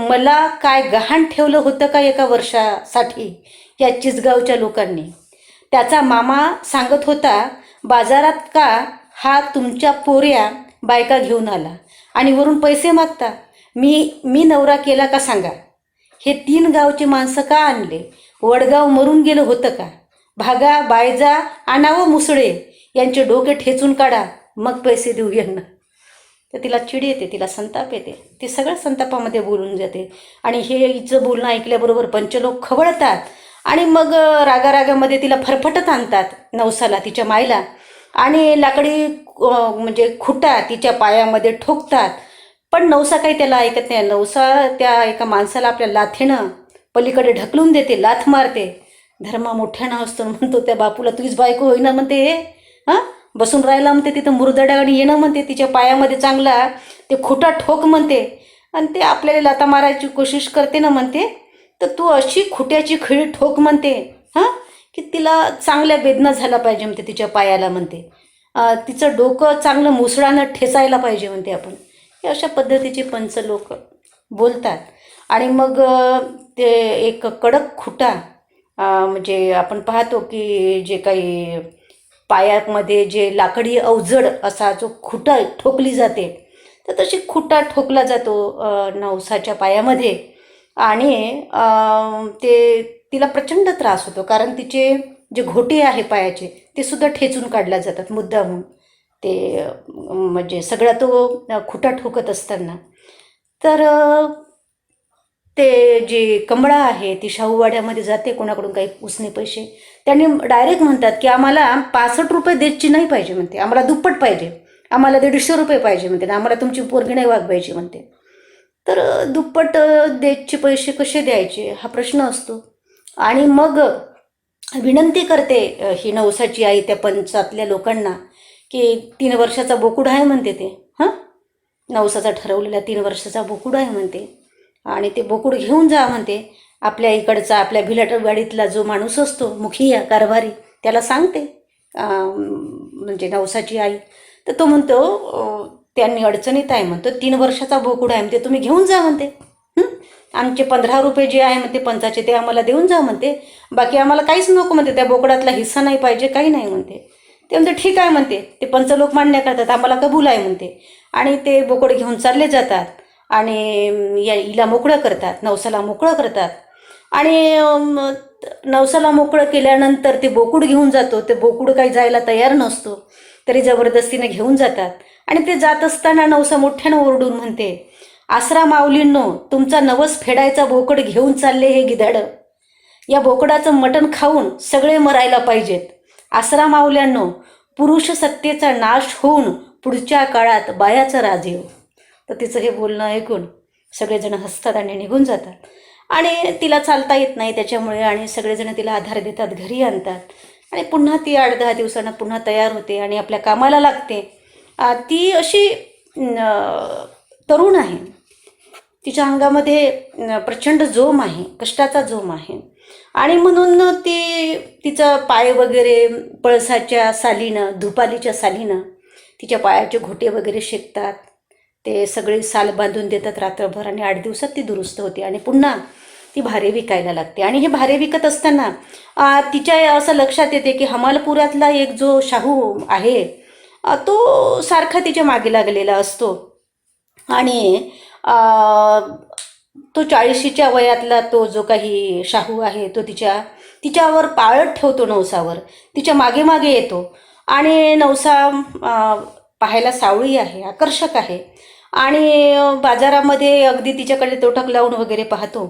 मला काय गहाण ठेवलं होतं का एका वर्षासाठी या चिचगावच्या लोकांनी. त्याचा मामा सांगत होता बाजारात का हा तुमच्या पोऱ्या बायका घेऊन आला आणि वरून पैसे मागता. मी नवरा केला का सांगा. हे 3 गावचे माणसं का आणले. वडगाव मरून गेलं होतं का. भागा बायजा आणावं मुसळे, यांचे डोके ठेचून काढा, मग पैसे देऊ यांना. तर तिला चिड येते, तिला संताप येते, ती सगळ्या संतापामध्ये बोलून जाते. आणि हे हिचं बोलणं ऐकल्याबरोबर पंचलोक खवळतात आणि मग रागारागामध्ये तिला फरफटत आणतात नवसाला, तिच्या मायला. आणि लाकडी म्हणजे खुटा तिच्या पायामध्ये ठोकतात. पण नवसा काही त्याला ऐकत नाही. नवसा त्या एका माणसाला आपल्या लाथेनं पलीकडे ढकलून देते, लाथ मारते. धर्मा मोठ्यानं असतो, म्हणतो त्या बापूला, तुझीच बायको होईना म्हणते हे, हां बसून राहिला म्हणते तिथं मुरदड्याने येणं म्हणते, तिच्या पायामध्ये चांगला ते खुटा ठोक म्हणते. आणि ते आपल्याला लाथा मारायची कोशिश करते ना म्हणते, तर तू अशी खुट्याची खिळी ठोक म्हणते हां की तिला चांगल्या वेदना झाला पाहिजे म्हणते तिच्या पायाला म्हणते. तिचं डोकं चांगलं मुसळानं ठेचायला पाहिजे म्हणते आपण. हे अशा पद्धतीचे पंच लोक बोलतात. आणि मग ते एक कडक खुटा, म्हणजे आपण पाहतो की जे काही पायामध्ये जे लाकडी अवजड असा जो खुटा ठोकली जाते, तर तशी खुटा ठोकला जातो नवसाच्या पायामध्ये. आणि तिला प्रचंड त्रास होतो, कारण तिचे जे घोटे आहे पायाचे ते सुद्धा ठेचून काढल्या जातात मुद्दामून. ते म्हणजे सगळा तो खुटा ठोकत असताना. तर ते जी कमळा आहे ती शाहूवाड्यामध्ये जाते, कोणाकडून काही उसने पैसे. त्यांनी डायरेक्ट म्हणतात की आम्हाला 65 रुपये देशची नाही पाहिजे म्हणते, आम्हाला दुप्पट पाहिजे, आम्हाला 150 रुपये पाहिजे म्हणते, आम्हाला तुमची पोरगी नाही वागवायची म्हणते. तर दुप्पट देशचे पैसे कसे द्यायचे हा प्रश्न असतो. आणि मग विनंती करते ही नवसाची आई त्या पंचातल्या लोकांना की 3 वर्षाचा बोकुड आहे म्हणते ते, हां नवसाचा ठरवलेला 3 वर्षाचा बोकुड आहे म्हणते, आणि ते बोकुड घेऊन जा म्हणते. आपल्या इकडचा आपल्या भिलाटवाडीतला जो माणूस असतो मुखिया कारभारी त्याला सांगते म्हणजे नवसाची आई. तर तो म्हणतो त्यांनी अडचणीत आहे म्हणतो, 3 वर्षाचा बोकुड आहे म्हणते, तुम्ही घेऊन जा म्हणते. आमचे 15 रुपये जे आहे म्हणते पंचाचे ते आम्हाला देऊन जा म्हणते, बाकी आम्हाला काहीच नको म्हणते, त्या बोकडातला हिस्सा नाही पाहिजे, काही नाही म्हणते. ते म्हणते ठीक आहे म्हणते, ते पंच लोक मान्य करतात, आम्हाला कबूल आहे म्हणते. आणि ते बोकड घेऊन चालले जातात आणि हिला मोकळं करतात, नवसाला मोकळं करतात. आणि नवसाला मोकळं केल्यानंतर ते बोकुड घेऊन जातो. ते बोकुड काही जायला तयार नसतो, तरी जबरदस्तीने घेऊन जातात. आणि ते जात असताना नवसा मोठ्यानं ओरडून म्हणते, आसरा माऊलींनो, तुमचा नवस फेडायचा बोकड घेऊन चालले हे गिधाडं. या बोकडाचं मटण खाऊन सगळे मरायला पाहिजेत. आसरा माऊल्यांनो, पुरुष सत्तेचा नाश होऊन पुढच्या काळात बायाचं राज येऊ. तर तिचं हे बोलणं ऐकून सगळेजण हसतात आणि निघून जातात. आणि तिला चालता येत नाही त्याच्यामुळे, आणि सगळेजण तिला आधार देतात, घरी आणतात. आणि पुन्हा ती 8-10 दिवसांना पुन्हा तयार होते आणि आपल्या कामाला लागते. ती अशी तरुण आहे, तिच्या अंगामध्ये प्रचंड जोम आहे, कष्टाचा जोम आहे. आणि म्हणून तिचं पाय वगैरे पळसाच्या सालीनं, धुपालीच्या सालीनं तिच्या पायाचे घोटे वगैरे शेकतात. ते सगळे साल बांधून देतात रात्रभर, आणि 8 दिवसात ती दुरुस्त होते. आणि पुन्हा ती भारे विकायला लागते. आणि हे भारे विकत असताना तिच्या असं लक्षात येते की हमालपुरातला एक जो शाहू आहे तो सारखा तिच्या मागे लागलेला असतो. आणि तो 40च्या वयातला तो जो काही शाहू आहे तो तिच्यावर पाळत ठेवतो, नवसावर तिच्या मागे मागे येतो. आणि नवसा पाहायला सावळी आहे, आकर्षक आहे. आणि बाजारामध्ये अगदी तिच्याकडे तोटक लावून वगैरे पाहतो.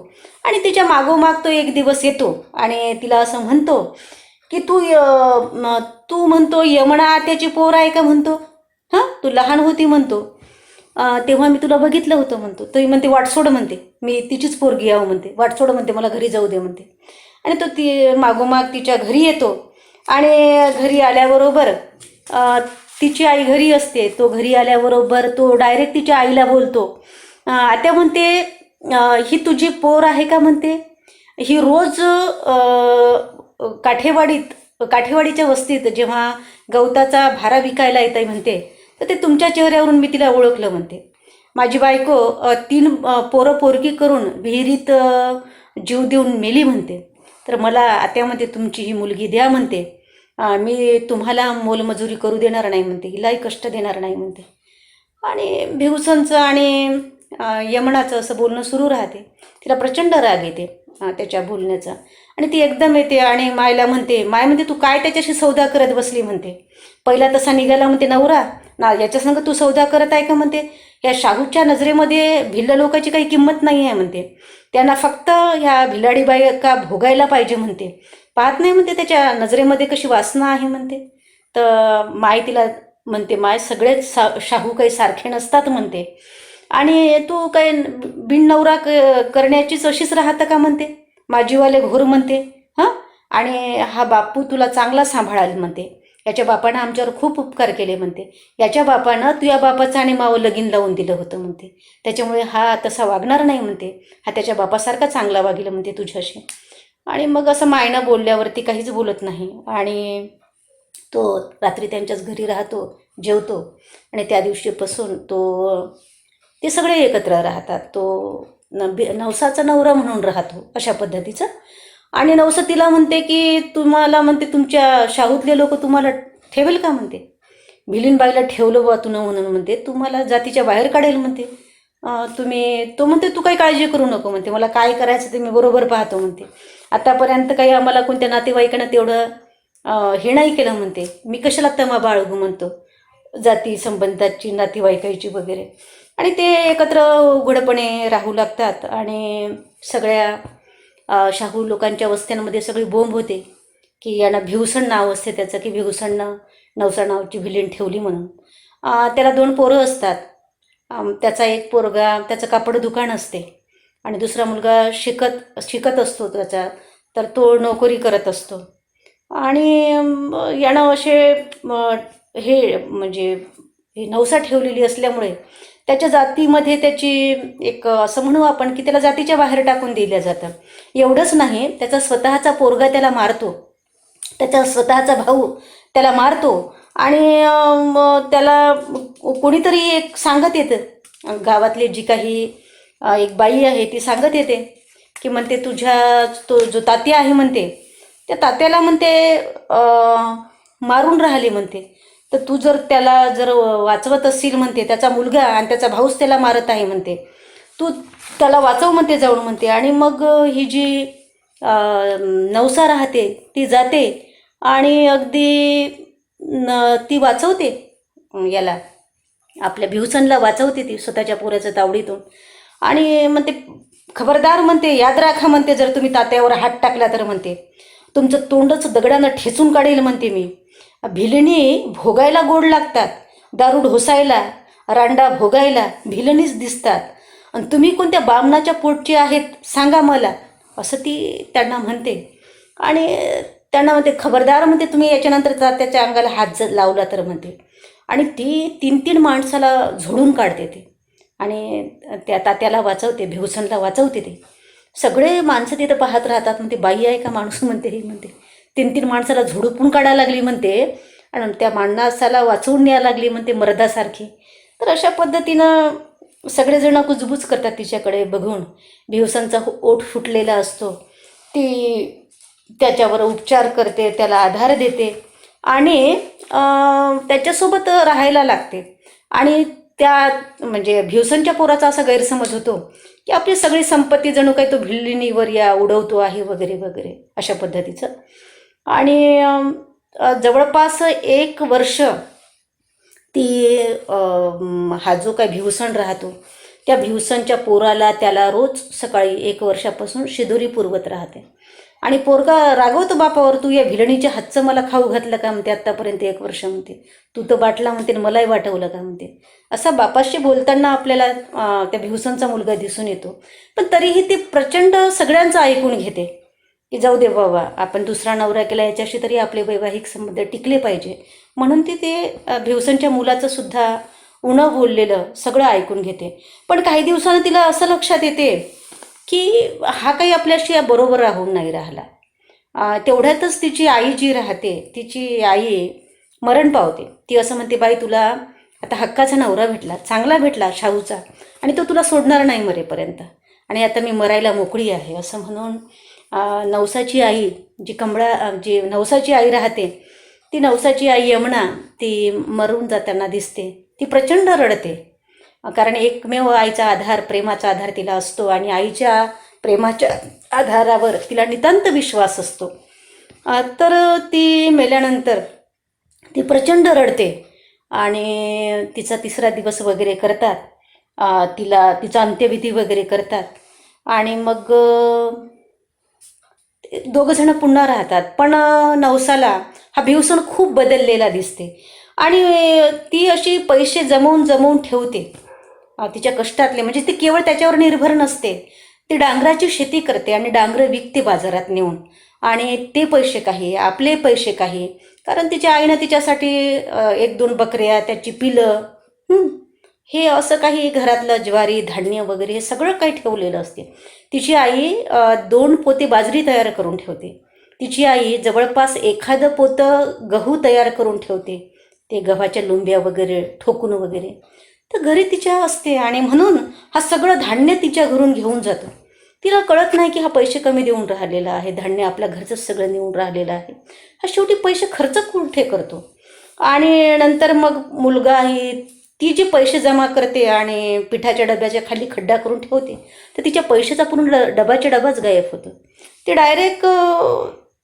आणि तिच्या मागोमाग तो एक दिवस येतो आणि तिला असं म्हणतो की तू म्हणतो यमना आत्याची पोर आहे का म्हणतो, तू लहान होती म्हणतो तेव्हा मी तुला बघितलं होतं म्हणतो. तो म्हणते वाटसोड म्हणते, मी तिचीच पोरगी आहो म्हणते, वाटसोड म्हणते, मला घरी जाऊ दे म्हणते. आणि तो ती मागोमाग तिच्या घरी येतो. आणि घरी आल्याबरोबर तिची आई घरी असते. तो घरी आल्याबरोबर तो डायरेक्ट तिच्या आईला बोलतो, आत्या म्हणते ही तुझी पोर आहे का म्हणते, ही रोज काठेवाडीच्या वस्तीत जेव्हा गवताचा भारा विकायला येत आहे म्हणते, तर ते तुमच्या चेहऱ्यावरून मी तिला ओळखलं म्हणते. माझी बायको 3 पोरगी करून विहिरीत जीव देऊन मेली म्हणते, तर मला आत्यामध्ये तुमची ही मुलगी द्या म्हणते. मी तुम्हाला मोलमजुरी करू देणार नाही म्हणते, हिलाही कष्ट देणार नाही म्हणते. आणि भिवसनचं आणि यमनाचं असं बोलणं सुरू राहते. तिला प्रचंड राग येते त्याच्या बोलण्याचा. आणि ती एकदम येते आणि मायला म्हणते, माय म्हणते तू काय त्याच्याशी सौदा करत बसली म्हणते, पहिला तसा निघाला म्हणते नवरा ना, याच्या संग तू सौदा करत आहे का म्हणते. या शाहूच्या नजरेमध्ये भिल्ल लोकांची काही किंमत नाही आहे म्हणते, त्यांना फक्त ह्या भिलाडी बायका भोगायला पाहिजे म्हणते, पाहत नाही म्हणते त्याच्या नजरेमध्ये कशी वासना आहे म्हणते. तर माय तिला म्हणते, माय सगळेच शाहू काही सारखे नसतात म्हणते, आणि तू काही बिन नवरा करण्याचीच अशीच राहतं का म्हणते, माझीवाले घोर म्हणते. आणि हा बापू तुला चांगला सांभाळाल म्हणते, याच्या बापानं आमच्यावर खूप उपकार केले म्हणते, याच्या बापानं तुझ्या बापाचं आणि मावं लगीन लावून दिलं होतं म्हणते, त्याच्यामुळे हा तसा वागणार नाही म्हणते, हा त्याच्या बापासारखा चांगला वागेल म्हणते तुझ्याशी. आणि मग असं मायनं बोलल्यावरती काहीच बोलत नाही. आणि तो रात्री त्यांच्याच घरी राहतो, जेवतो. आणि त्या दिवशीपासून ते सगळे एकत्र राहतात. तो नवसाचा नवरा म्हणून राहतो अशा पद्धतीचं. आणि नवसा तिला म्हणते की तुम्हाला म्हणते तुमच्या शाहूतले लोक तुम्हाला ठेवेल का म्हणते, भिलीनबाईला ठेवलं बा तुनं म्हणून म्हणते, तुम्हाला जातीच्या बाहेर काढेल म्हणते. तो म्हणते तू काही काळजी करू नको म्हणते, मला काय करायचं ते मी बरोबर पाहतो म्हणते, आतापर्यंत काही आम्हाला कोणत्या नातेवाईकांना तेवढं हे नाही केलं म्हणते, मी कशाला तमा बाळगू म्हणतो जाती संबंधाची नातेवाईकाची वगैरे. आणि ते एकत्र उघडपणे राहू लागतात. आणि सगळ्या शाहू लोकांच्या वस्त्यांमध्ये सगळी बोंब होते की यांना भिवसण नाव असते त्याचं, की भिवसणनं नवसा नावची भिलीन ठेवली म्हणून. त्याला 2 पोरं असतात. त्याचा एक पोरगा त्याचं कापड दुकान असते, आणि दुसरा मुलगा शिकत असतो त्याचा, तर तो नोकरी करत असतो. आणि यानं असे हे म्हणजे नवसा ठेवलेली असल्यामुळे त्याच्या जातीमध्ये त्याची एक असं म्हणू आपण की त्याला जातीच्या बाहेर टाकून दिलं जातं. एवढंच नाही, त्याचा स्वतःचा पोरगा त्याला मारतो, त्याचा स्वतःचा भाऊ त्याला मारतो. आणि मग त्याला कोणीतरी एक सांगत येतं, गावातली जी काही एक बाई आहे ती सांगत येते की म्हणते तुझ्या तो जो तात्या आहे म्हणते त्या तात्याला म्हणते मारून राहिले म्हणते, तर तू जर त्याला जर वाचवत असशील म्हणते, त्याचा मुलगा आणि त्याचा भाऊच त्याला मारत आहे म्हणते, तू त्याला वाचव म्हणते जाऊन म्हणते. आणि मग ही जी नवसा राहते ती जाते आणि अगदी ती वाचवते याला, आपल्या भिवसनला वाचवते ती स्वतःच्या पोराच्या तावडीतून. आणि म्हणते खबरदार म्हणते, याद राखा म्हणते, जर तुम्ही तात्यावर हात टाकला तर म्हणते तुमचं तोंडच दगडानं ठेचून काढेल म्हणते मी. भिलणी भोगायला गोड लागतात, दारू ढोसायला रांडा भोगायला भिलणीच दिसतात, आणि तुम्ही कोणत्या बामणाच्या पोटचे आहेत सांगा मला, असं ती त्यांना म्हणते. आणि त्यांना म्हणते खबरदार म्हणते तुम्ही याच्यानंतर त्याच्या अंगाला हात लावला तर म्हणते. आणि ती 3-3 माणसाला झोडून काढते ते आणि त्या तात्याला वाचवते, भिवसनला वाचवते. ते सगळे माणसं तिथं पाहत राहतात, म्हणते बाई आहे का माणूस म्हणते ही, म्हणते 3-3 माणसाला झोडपून काढायला लागली म्हणते आणि त्या माणसाला वाचवून न्यायला लागली म्हणते मर्दासारखी. तर अशा पद्धतीनं सगळेजण कुजबूज करतात तिच्याकडे बघून. भिवसनचा ओठ फुटलेला असतो, ती त्याच्यावर उपचार करते, त्याला आधार देते आणि त्याच्यासोबत राहायला लागते. आणि त्या म्हणजे भिवसनच्या पोराचा असा गैरसमज होतो की आपली सगळी संपत्ती जणू काही तो भिल्लिणीवर या उडवतो आहे वगैरे वगैरे अशा पद्धतीचं. आणि जवळपास 1 वर्ष ती हा जो काही भिवसण राहतो त्या भिवसनच्या पोराला त्याला रोज सकाळी 1 वर्षापासून शिदोरी पुरवत राहते. आणि पोरगा रागवतो बापावर, तू या भिलणीच्या हातचं मला खाऊ घातलं का म्हणते आत्तापर्यंत 1 वर्ष म्हणते, तू तर बाटला म्हणते मलाही वाटवलं का म्हणते. असा बापाशी बोलताना आपल्याला त्या भिवसनचा मुलगा दिसून येतो. पण तरीही ती प्रचंड सगळ्यांचं ऐकून घेते की जाऊ दे बाबा, आपण दुसरा नवरा केला याच्याशी तरी आपले वैवाहिक संबंध टिकले पाहिजे, म्हणून ती ते भिवसनच्या मुलाचं सुद्धा उणं बोललेलं सगळं ऐकून घेते. पण काही दिवसानं तिला असं लक्षात येते की हा काही आपल्याशी बरोबर राहून नाही राहिला. तेवढ्यातच तिची आई जी राहते, तिची आई मरण पावते. ती असं म्हणते, बाई तुला आता हक्काचा नवरा भेटला, चांगला भेटला शाहूचा, आणि तो तुला सोडणार नाही मरेपर्यंत, आणि आता मी मरायला मोकळी आहे असं म्हणून नवसाची आई जी नवसाची आई राहते, ती नवसाची आई यमुना ती मरून जाताना दिसते. ती प्रचंड रडते, कारण एकमेव आईचा आधार, प्रेमाचा आधार तिला असतो आणि आईच्या प्रेमाच्या आधारावर तिला नितांत विश्वास असतो. तर ती मेल्यानंतर ती प्रचंड रडते आणि तिचा 3रा दिवस वगैरे करतात, तिचा अंत्यविधी वगैरे करतात. आणि मग दोघंजणं पुन्हा राहतात. पण नवसाला हा भिवसण खूप बदललेला दिसते आणि ती अशी पैसे जमवून ठेवते तिच्या कष्टातले, म्हणजे ती केवळ त्याच्यावर निर्भर नसते. ती डांगराची शेती करते आणि डांगरं विकते बाजारात नेऊन, आणि ते पैसे काही, आपले पैसे काही, कारण तिच्या आईनं तिच्यासाठी 1-2 बकऱ्या, त्याची पिलं, हे असं काही घरातलं ज्वारी धान्य वगैरे हे सगळं काही ठेवलेलं असते. तिची आई 2 पोते बाजरी तयार करून ठेवते. तिची आई जवळपास 1 पोतं गहू तयार करून ठेवते, ते गव्हाच्या लुंब्या वगैरे ठोकून वगैरे. तर घरी तिच्या असते आणि म्हणून हा सगळं धान्य तिच्या घरून घेऊन जातो. तिला कळत नाही की हा पैसे कमी देऊन राहिलेला आहे, धान्य आपल्या घरचंच सगळं नेऊन राहिलेलं आहे. हा शेवटी पैसे खर्च कुठे करतो. आणि नंतर मग मुलगा ही ती जे पैसे जमा करते आणि पिठाच्या डब्याच्या खाली खड्डा करून ठेवते, तर तिच्या पैशाचा पूर्ण डबाच्या डबाच गायब होतो. ते डायरेक्ट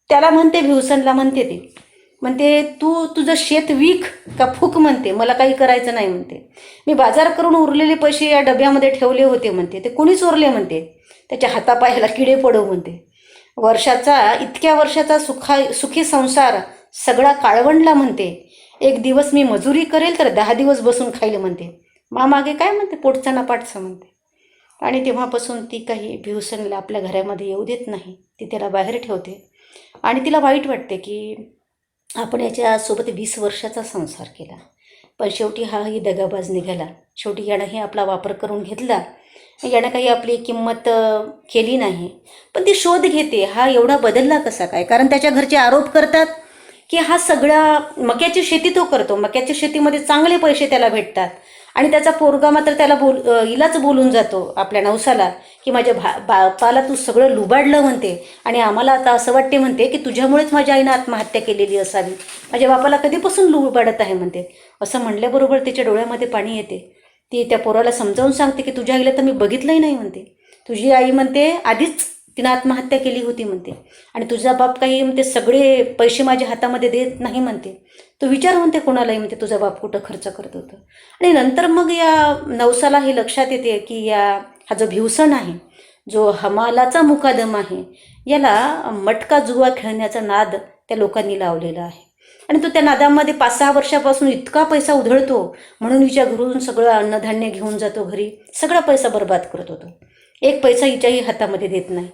त्याला म्हणते, भिवसनला म्हणते, ती म्हणते तू तुझं शेत विक का फूक म्हणते, मला काही करायचं नाही म्हणते. मी बाजार करून उरलेले पैसे या डब्यामध्ये ठेवले होते म्हणते, ते कोणी चोरले म्हणते, त्याच्या हातापायाला किडे पडव म्हणते. इतक्या वर्षाचा सुखी संसार सगळा काळवंडला म्हणते. 1 दिवस मी मजुरी करेल तर 10 दिवस बसून खाईल म्हणते. मागे काय म्हणते, पोटचा ना पाठचा म्हणते. आणि तेव्हापासून ती काही भिवसनला आपल्या घरामध्ये येऊ देत नाही, ती त्याला बाहेर ठेवते. आणि तिला वाईट वाटते की आपण याच्यासोबत 20 वर्षाचा संसार केला, पण शेवटी हाही दगाबाज निघाला. शेवटी यानंही आपला वापर करून घेतला, यानं काही आपली किंमत केली नाही. पण ती शोध घेते, हा एवढा बदलला कसा काय, कारण त्याच्या घरचे आरोप करतात की हा सगळा मक्याची शेती तो करतो, मक्याच्या शेतीमध्ये चांगले पैसे त्याला भेटतात आणि त्याचा पोरगा मात्र त्याला हिलाच बोलून जातो आपल्या नवसाला की माझ्या बापाला तू सगळं लुबाडलं म्हणते आणि आम्हाला आता असं वाटते म्हणते की तुझ्यामुळेच माझ्या आईनं आत्महत्या केलेली असावी, माझ्या बापाला कधीपासून लुबाडत आहे म्हणते. असं म्हणल्याबरोबर तिच्या डोळ्यामध्ये पाणी येते. ती त्या पोराला समजावून सांगते की तुझ्या आईला तर मी बघितलंही नाही म्हणते, तुझी आई म्हणते आधीच तिनं आत्महत्या केली होती म्हणते आणि तुझा बाप काही म्हणते सगळे पैसे माझ्या हातामध्ये देत नाही म्हणते, तो विचार म्हणते कोणालाही म्हणते तुझा बाप कुठं खर्च करत होतं. आणि नंतर मग या नवसाला हे लक्षात येते की हा जो भिवसण आहे, जो हमालाचा मुकादम आहे, याला मटका जुवा खेळण्याचा नाद त्या लोकांनी लावलेला आहे आणि तो त्या नादामध्ये 5-6 वर्षापासून इतका पैसा उधळतो म्हणून हिच्या घरून सगळं अन्नधान्य घेऊन जातो घरी, सगळा पैसा बर्बाद करत होतो, एक पैसा हिच्याही हातामध्ये देत नाही.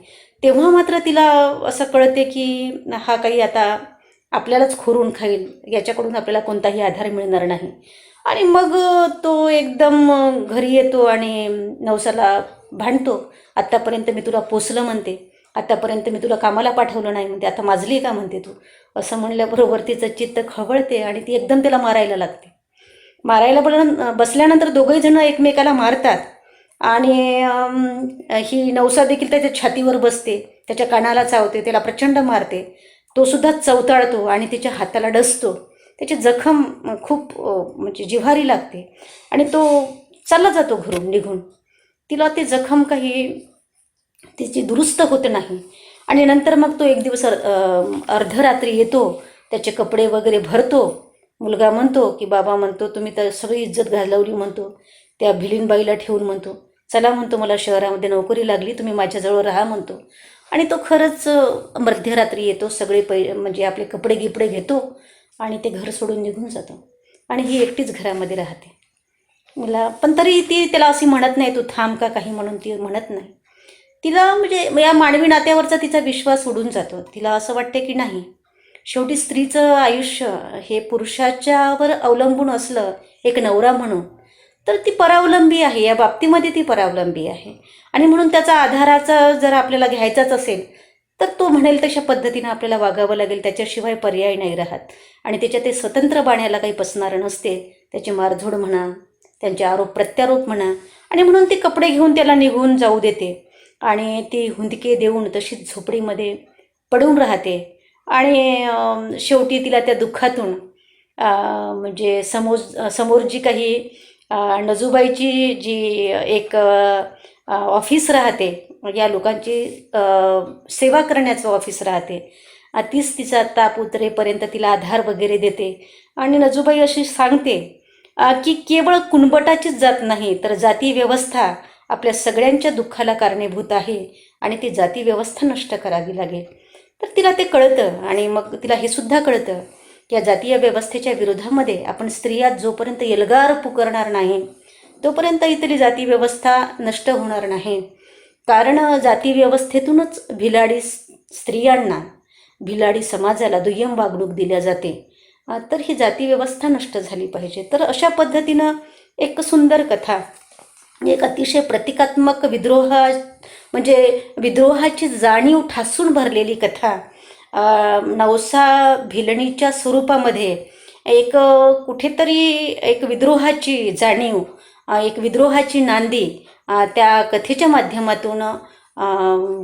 तेव्हा मात्र तिला असं कळते की हा काही आता आपल्यालाच खोरून खाईल, याच्याकडून आपल्याला कोणताही आधार मिळणार नाही. आणि मग तो एकदम घरी येतो आणि नवसाला भांडतो, आत्तापर्यंत मी तुला पोसलं म्हणते, आत्तापर्यंत मी तुला कामाला पाठवलं नाही म्हणते, आता माजली का म्हणते तू. असं म्हणल्याबरोबर तिचं चित्त खवळते आणि ती एकदम त्याला मारायला लागते. मारायला बसल्यानंतर दोघंही जण एकमेकाला मारतात आणि ही नवसा देखील त्याच्या छातीवर बसते, त्याच्या कानाला चावते, त्याला प्रचंड मारते. तो सुद्धा चवताळतो आणि तिच्या हाताला डसतो, त्याची जखम खूप म्हणजे जिव्हारी लागते आणि तो चालला जातो घरून निघून. तिला ते जखम काही तिची दुरुस्त होत नाही आणि नंतर मग तो एक दिवस अर्धरात्री येतो, त्याचे कपडे वगैरे भरतो. मुलगा म्हणतो की बाबा म्हणतो तुम्ही तर सगळी इज्जत घालवली म्हणतो, त्या भिलीनबाईला ठेवून म्हणतो चला म्हणतो मला शहरामध्ये नोकरी लागली, तुम्ही माझ्याजवळ राहा म्हणतो. आणि तो खरंच मध्यरात्री येतो, सगळे म्हणजे आपले कपडे गिपडे घेतो आणि ते घर सोडून निघून जातो आणि ही एकटीच घरामध्ये राहते. मला पण तरी ती त्याला अशी म्हणत नाही तू थांब का काही म्हणून, ती म्हणत नाही. तिला म्हणजे या मानवी नात्यावरचा तिचा विश्वास उडून जातो. तिला असं वाटते की नाही, शेवटी स्त्रीचं आयुष्य हे पुरुषाच्यावर अवलंबून असलं एक नवरा म्हणून तर ती परावलंबी आहे, या बाबतीमध्ये ती परावलंबी आहे आणि म्हणून त्याचा आधाराचा जर आपल्याला घ्यायचाच असेल तर तो म्हणेल तशा पद्धतीनं आपल्याला वागावं लागेल, त्याच्याशिवाय पर्याय नाही राहत. आणि त्याच्या ते स्वतंत्र बाण्याला काही पसणारं नसते, त्याची मारझोड म्हणा, त्यांचे आरोप प्रत्यारोप म्हणा. आणि म्हणून ती कपडे घेऊन त्याला निघून जाऊ देते आणि ती हुंदके देऊन तशीच झोपडीमध्ये पडून राहते. आणि शेवटी तिला त्या दुःखातून म्हणजे समोर जी काही नजूबाईची जी एक ऑफिस राहते, या लोकांची सेवा करण्याचं ऑफिस राहते, तीच तिचा ताप उतरेपर्यंत तिला आधार वगैरे देते. आणि नजूबाई अशी सांगते की केवळ कुणबटाचीच जात नाही तर जाती व्यवस्था आपल्या सगळ्यांच्या दुःखाला कारणीभूत आहे आणि ती जाती व्यवस्था नष्ट करावी लागेल. तर तिला ते कळतं आणि मग तिला हे सुद्धा कळतं की या जातीय व्यवस्थेच्या विरोधामध्ये आपण स्त्रिया जोपर्यंत एल्गार पुकारणार नाही तोपर्यंत इथली जाती व्यवस्था नष्ट होणार नाही. कारण जाती व्यवस्थेतूनच भिलाडी स्त्रियांना, भिलाडी समाजाला दुय्यम वागणूक दिल्या जाते. तर ही जाती व्यवस्था नष्ट झाली पाहिजे. तर अशा पद्धतीनं एक सुंदर कथा, एक अतिशय प्रतिकात्मक म्हणजे विद्रोहाची जाणीव ठासून भरलेली कथा नवसा भिलणीच्या स्वरूपामध्ये एक कुठेतरी एक विद्रोहाची जाणीव, एक विद्रोहाची नांदी त्या कथेच्या माध्यमातून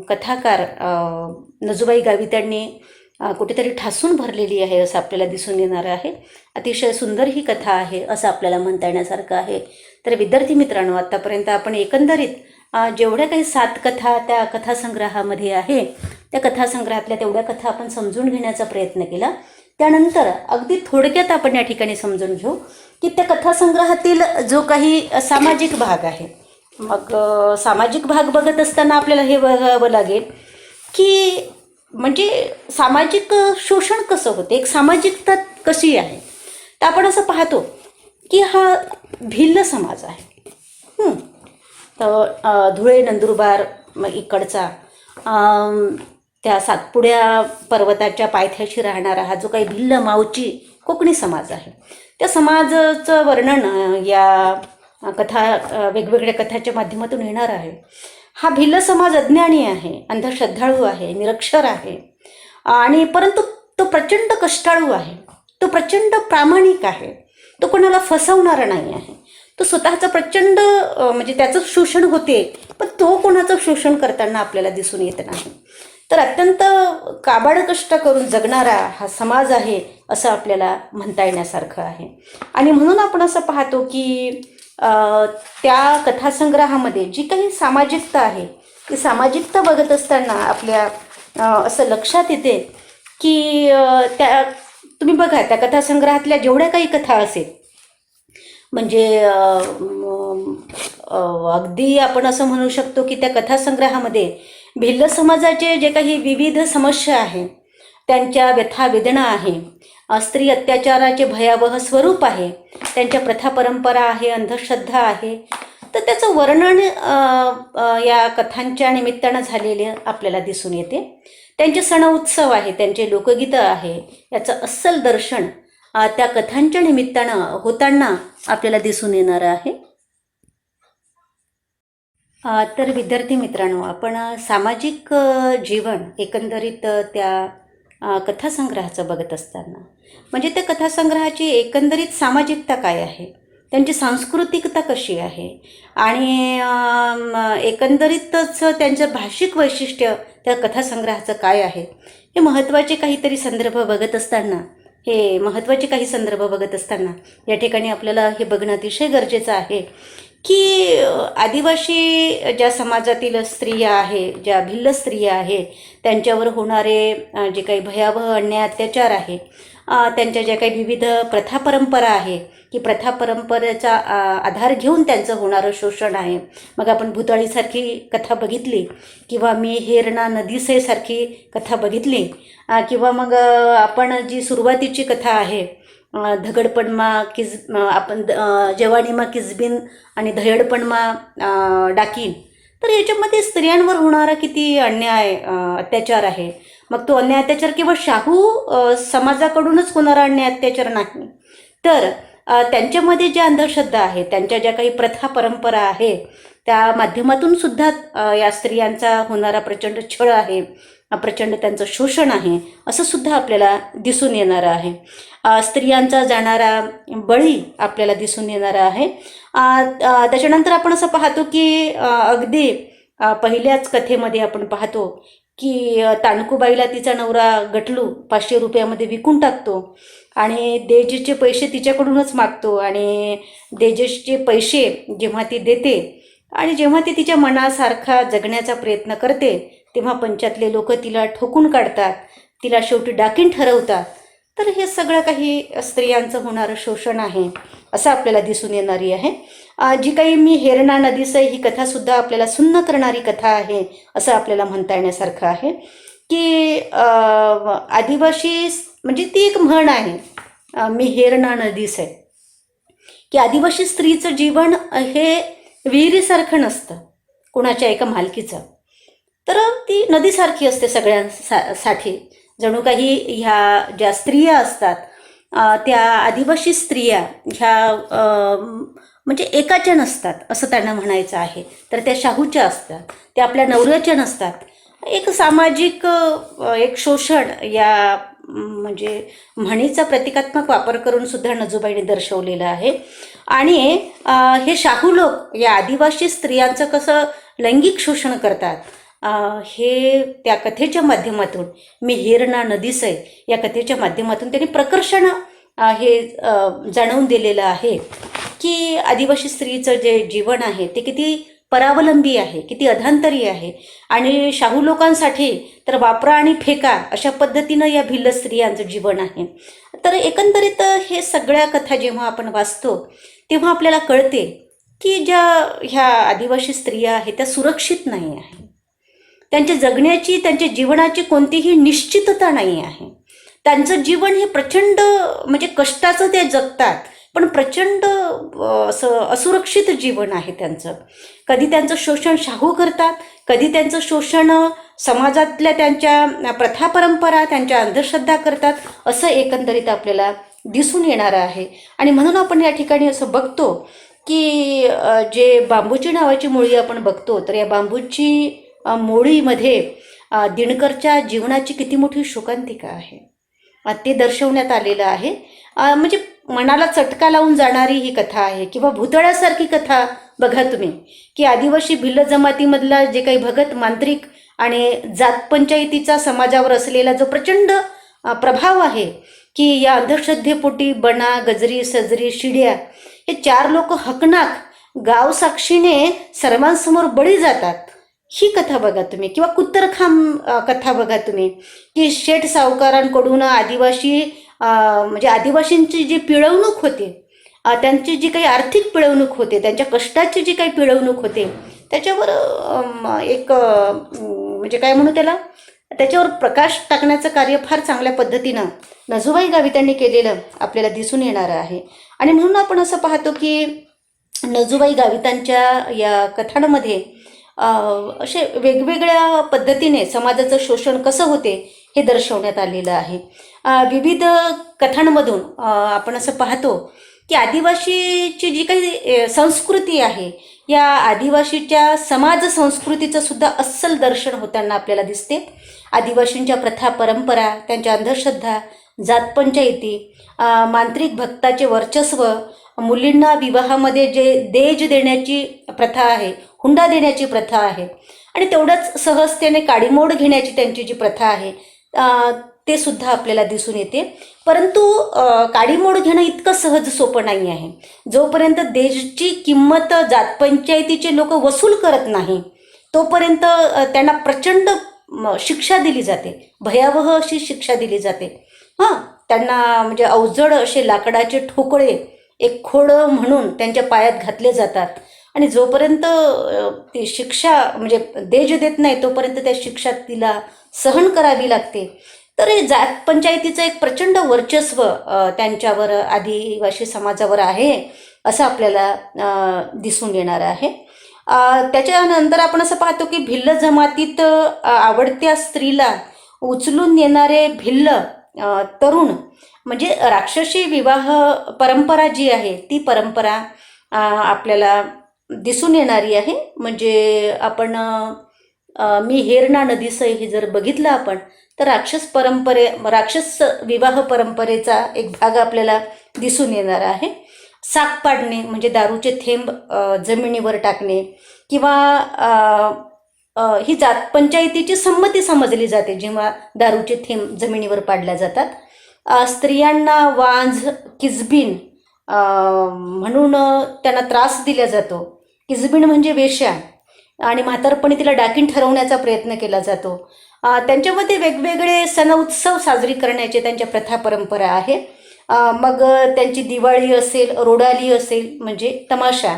कथाकार नजूबाई गावितांनी कुठेतरी ठासून भरलेली आहे असं आपल्याला दिसून येणार आहे. अतिशय सुंदर ही कथा आहे असं आपल्याला म्हणता येण्यासारखं आहे. तर विद्यार्थी मित्रांनो, आत्तापर्यंत आपण एकंदरीत जेवढ्या काही 7 कथा त्या कथासंग्रहामध्ये आहे, त्या कथासंग्रहातल्या तेवढ्या कथा आपण समजून घेण्याचा प्रयत्न केला. त्यानंतर अगदी थोडक्यात आपण या ठिकाणी समजून घेऊ की त्या कथासंग्रहातील जो काही सामाजिक भाग आहे, मग सामाजिक भाग बघत असताना आपल्याला हे बघावं लागेल की म्हणजे सामाजिक शोषण कसं होते, एक सामाजिकता कशी आहे. तर आपण असं पाहतो की हा भिल्ल समाज आहे. तर धुळे नंदुरबार इकडचा त्या सातपुड्या पर्वताच्या पायथ्याशी राहणारा हा जो काही भिल्ल मावची कोकणी समाज आहे, त्या समाजाचं वर्णन या कथा वेगवेगळ्या कथाच्या माध्यमातून येणार आहे. हा भिल्ल समाज अज्ञानी आहे, अंधश्रद्धाळू आहे, निरक्षर आहे आणि परंतु तो प्रचंड कष्टाळू आहे, तो प्रचंड प्रामाणिक आहे, तो कोणाला फसवणारा नाही आहे. तो स्वतःचं प्रचंड म्हणजे त्याचं शोषण होते, पण तो कोणाचं शोषण करताना आपल्याला दिसून येत नाही. तर अत्यंत काबाड कष्ट करून जगणारा हा समाज आहे असं आपल्याला म्हणता येण्यासारखं आहे. आणि म्हणून आपण असं पाहतो की त्या कथासंग्रहामध्ये जी काही सामाजिकता आहे, ती सामाजिकता बघत असताना आपल्या असं लक्षात येते की तुम्ही बघा त्या कथासंग्रहातल्या जेवढ्या काही कथा असेल, म्हणजे अगदी आपण असं म्हणू शकतो की त्या कथासंग्रहामध्ये भिल्ल समाजाचे जे काही विविध समस्या आहे, त्यांच्या व्यथा वेदना आहे, स्त्री अत्याचाराचे भयावह स्वरूप आहे, त्यांच्या प्रथा परंपरा आहे, अंधश्रद्धा आहे, तर त्याचं वर्णन या कथांच्या निमित्तानं झालेले आपल्याला दिसून येते. त्यांचे सण उत्सव आहे, त्यांचे लोकगीतं आहे, याचं अस्सल दर्शन त्या कथांच्या निमित्तानं होताना आपल्याला दिसून येणार आहे. तर विद्यार्थी मित्रांनो, आपण सामाजिक जीवन एकंदरीत त्या कथासंग्रहाचं बघत असताना, म्हणजे त्या कथासंग्रहाची एकंदरीत सामाजिकता काय आहे, त्यांची सांस्कृतिकता कशी आहे, आणि एकंदरीतच त्यांचं भाषिक वैशिष्ट्य त्या कथासंग्रहाचं काय आहे, हे महत्त्वाचे काहीतरी संदर्भ बघत असताना या ठिकाणी आपल्याला हे बघणं अतिशय गरजेचं आहे की आदिवासी ज्या समाजातील स्त्रिया आहे, ज्या भिल्ल स्त्रिया आहे, त्यांच्यावर होणारे जे काही भयावह अन्याय अत्याचार आहे, त्यांच्या ज्या काही विविध प्रथा परंपरा आहे, की प्रथा परंपरेचा आधार घेऊन त्यांचं होणारं शोषण आहे. मग आपण भुताळीसारखी कथा बघितली, किंवा मी हेरणा नदीसेसारखी कथा बघितली, किंवा मग आपण जी सुरुवातीची कथा आहे धगडपणमा आपण जवानीमा किजबिन आणि धयडपणमा डाकीन, तर याच्यामध्ये स्त्रियांवर होणारा किती अन्याय अत्याचार आहे. मग तो अन्याय अत्याचार केवळ शाहू समाजाकडूनच होणारा अन्याय अत्याचार नाही, तर त्यांच्यामध्ये ज्या अंधश्रद्धा आहे, त्यांच्या ज्या काही प्रथा परंपरा आहे, त्या माध्यमातून सुद्धा या स्त्रियांचा होणारा प्रचंड छळ आहे, प्रचंड त्यांचं शोषण आहे, असं सुद्धा आपल्याला दिसून येणारं आहे. स्त्रियांचा जाणारा बळी आपल्याला दिसून येणारा आहे. त्याच्यानंतर आपण असं पाहतो की अगदी पहिल्याच कथेमध्ये आपण पाहतो की ताणकुबाईला तिचा नवरा गटलू 500 रुपयामध्ये विकून टाकतो, आणि देजेचे पैसे तिच्याकडूनच मागतो, आणि देजेचे पैसे जेव्हा ती देते आणि जेव्हा ती तिच्या मनासारखा जगण्याचा प्रयत्न करते, तेव्हा पंचातले लोक तिला ठोकून काढतात, तिला शेवटी डाकीण ठरवतात. तर हे सगळं काही स्त्रियांचं होणारं शोषण आहे असं आपल्याला दिसून येणारी आहे. जी काही मी हेरणा नदीसई ही कथासुद्धा आपल्याला सुन्न करणारी कथा आहे असं आपल्याला म्हणता येण्यासारखं आहे की आदिवासी म्हणजे ती एक म्हण आहे, मी हेरणा नदीसई, की आदिवासी स्त्रीचं जीवन हे विहिरीसारखं नसतं कुणाच्या एका मालकीचं, तर ती नदीसारखी असते सगळ्यांसाठी. जणू काही ह्या ज्या स्त्रिया असतात त्या आदिवासी स्त्रिया ह्या म्हणजे एकाच्या नसतात असं त्यांना म्हणायचं आहे, तर त्या शाहूच्या असतात, त्या आपल्या नवऱ्याच्या नसतात. एक सामाजिक एक शोषण या म्हणजे म्हणीचा प्रतिकात्मक वापर करून सुद्धा नजूबाईने दर्शवलेलं आहे. आणि हे शाहू लोक या आदिवासी स्त्रियांचं कसं लैंगिक शोषण करतात हे त्या कथेच्या माध्यमातून, मी हेरणा नदीसई या कथेच्या माध्यमातून त्यांनी प्रकर्षानं हे जाणवून दिलेलं आहे की आदिवासी स्त्रीचं जे जीवन आहे ते किती परावलंबी आहे, किती अधांतरी आहे. आणि शाहू लोकांसाठी तर वापरा आणि फेका अशा पद्धतीनं या भिल्ल स्त्रियांचं जीवन आहे. तर एकंदरीत हे सगळ्या कथा जेव्हा आपण वाचतो तेव्हा आपल्याला कळते की ज्या ह्या आदिवासी स्त्रिया आहेत त्या सुरक्षित नाही आहे, त्यांच्या जगण्याची, त्यांच्या जीवनाची कोणतीही निश्चितता नाही आहे. त्यांचं जीवन हे प्रचंड म्हणजे कष्टाचं ते जगतात, पण प्रचंड असं असुरक्षित जीवन आहे त्यांचं. कधी त्यांचं शोषण शाहू करतात, कधी त्यांचं शोषण समाजातल्या त्यांच्या प्रथा परंपरा, त्यांच्या अंधश्रद्धा करतात, असं एकंदरीत आपल्याला दिसून येणारं आहे. आणि म्हणून आपण या ठिकाणी असं बघतो की जे बांबूची नावाची मोळी आपण बघतो, तर या बांबूची मोळीमध्ये दिनकरच्या जीवनाची किती मोठी शोकांतिका आहे. ते दर्शवण्यात आलेलं आहे. म्हणजे मनाला चटका लावून जाणारी ही कथा आहे किंवा भुतळ्यासारखी कथा बघा तुम्ही, की आदिवासी भिल्ल जमातीमधला जे काही भगत मांत्रिक आणि जातपंचायतीचा समाजावर असलेला जो प्रचंड प्रभाव आहे, की या अंधश्रद्धेपोटी बना, गजरी, सजरी, शिड्या हे 4 लोक हकनाक गाव साक्षीने सर्वांसमोर बळी जातात. ही कथा बघा तुम्ही. किंवा कुत्तरखाम कथा बघा तुम्ही, की शेठ सावकारांकडून आदिवासी म्हणजे आदिवासींची जी पिळवणूक होते, त्यांची जी काही आर्थिक पिळवणूक होते, त्यांच्या कष्टाची जी काही पिळवणूक होते, त्याच्यावर एक म्हणजे काय म्हणू त्याला, त्याच्यावर प्रकाश टाकण्याचं कार्य फार चांगल्या पद्धतीनं नजूबाई गावितांनी केलेलं आपल्याला दिसून येणारं आहे. आणि म्हणून आपण असं पाहतो की नजूबाई गावितांच्या या कथांमध्ये असे वेगवेगळ्या पद्धतीने समाजाचं शोषण कसं होते हे दर्शवण्यात आलेलं आहे. विविध कथांमधून आपण असं पाहतो की आदिवासीची जी काही संस्कृती आहे, या आदिवासीच्या समाज संस्कृतीचं सुद्धा अस्सल दर्शन होताना आपल्याला दिसते. आदिवासींच्या प्रथा परंपरा, त्यांच्या अंधश्रद्धा, जातपंचायती, मांत्रिक भक्ताचे वर्चस्व, मुलींना विवाहामध्ये जे देज देण्याची प्रथा आहे, हुंडा देण्याची प्रथा आहे, आणि तेवढंच सहजतेने काडीमोड घेण्याची त्यांची जी प्रथा आहे ते सुद्धा आपल्याला दिसून येते. परंतु काडीमोड घेणं इतकं सहज सोपं नाही आहे. जोपर्यंत देशची किंमत जातपंचायतीचे लोक वसूल करत नाही तोपर्यंत त्यांना प्रचंड शिक्षा दिली जाते, भयावह अशी शिक्षा दिली जाते. त्यांना म्हणजे अवजड असे लाकडाचे ठोकळे एक खोड म्हणून त्यांच्या पायात घातले जातात, आणि जोपर्यंत ती शिक्षा म्हणजे देज देत नाही तोपर्यंत त्या शिक्षा तिला सहन करावी लागते. तर हे जातपंचायतीचं एक प्रचंड वर्चस्व त्यांच्यावर, आदिवासी समाजावर आहे असं आपल्याला दिसून येणार आहे. त्याच्यानंतर आपण असं पाहतो की भिल्ल जमातीत आवडत्या स्त्रीला उचलून नेणारे भिल्ल तरुण, म्हणजे राक्षसी विवाह परंपरा जी आहे ती परंपरा आपल्याला दिसून येणारी आहे. म्हणजे आपण मी हेरणा नदीसं हे जर बघितलं आपण तर राक्षस विवाह परंपरेचा एक भाग आपल्याला दिसून येणार आहे. साक पाडणे म्हणजे दारूचे थेंब जमिनीवर टाकणे, किंवा ही जातपंचायतीची संमती समजली जाते जेव्हा दारूचे थेंब जमिनीवर पाडल्या जातात. स्त्रियांना वांझ, किजबिन म्हणून त्यांना त्रास दिला जातो. किजबिन म्हणजे वेश्या, आणि म्हातारपणी तिला डाकीण ठरवण्याचा प्रयत्न केला जातो. त्यांच्यामध्ये वेगवेगळे सण उत्सव साजरी करण्याचे त्यांच्या प्रथा परंपरा आहे. मग त्यांची दिवाळी असेल, रोडाली असेल म्हणजे तमाशा,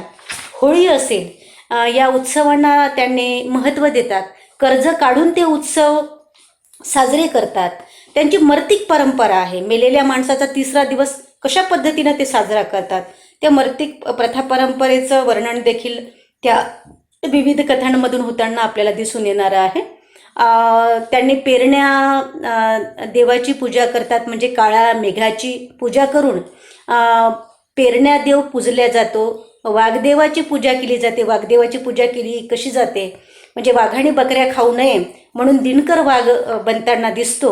होळी असेल, या उत्सवांना त्यांनी महत्त्व देतात. कर्ज काढून ते उत्सव साजरे करतात. त्यांची मर्तिक परंपरा आहे. मेलेल्या माणसाचा 3रा दिवस कशा पद्धतीनं ते साजरा करतात, त्या मर्तिक प्रथा परंपरेचं वर्णन देखील त्या विविध कथांमधून होताना आपल्याला दिसून येणार आहे. त्यांनी पेरण्या देवाची पूजा करतात, म्हणजे काळ्या मेघाची पूजा करून पेरण्या देव पूजल्या जातो. वाघदेवाची पूजा केली जाते. वाघदेवाची पूजा केली कशी जाते, म्हणजे वाघाने बकऱ्या खाऊ नये म्हणून दिनकर वाघ बनताना दिसतो.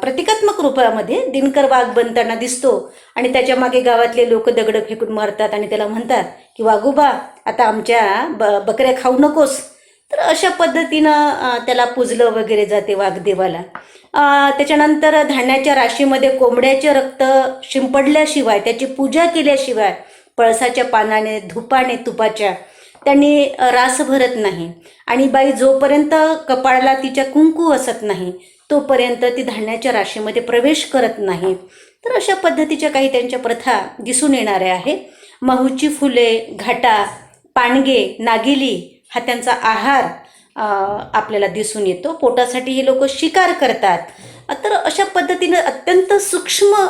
प्रतिकात्मक रूपामध्ये दिनकर वाघ बनताना दिसतो, आणि त्याच्या मागे गावातले लोक दगड फेकून मारतात आणि त्याला म्हणतात की वाघोबा आता आमच्या बकऱ्या खाऊ नकोस. तर अशा पद्धतीनं त्याला पूजलं वगैरे जाते वाघदेवाला. त्याच्यानंतर धान्याच्या राशीमध्ये कोंबड्याचे रक्त शिंपडल्याशिवाय, त्याची पूजा केल्याशिवाय पळसाच्या पानाने, धुपाने, तुपाच्या त्यांनी रास भरत नाही. आणि बाई जोपर्यंत कपाळाला तिच्या कुंकू असत नाही तोपर्यंत ती धान्याच्या राशीमध्ये प्रवेश करत नाही. तर अशा पद्धतीच्या काही त्यांच्या प्रथा दिसून येणाऱ्या आहे. महूची फुले, घाटा, पाणगे, नागिली हा त्यांचा आहार आपल्याला दिसून येतो. पोटासाठी हे लोक शिकार करतात. तर अशा पद्धतीनं अत्यंत सूक्ष्म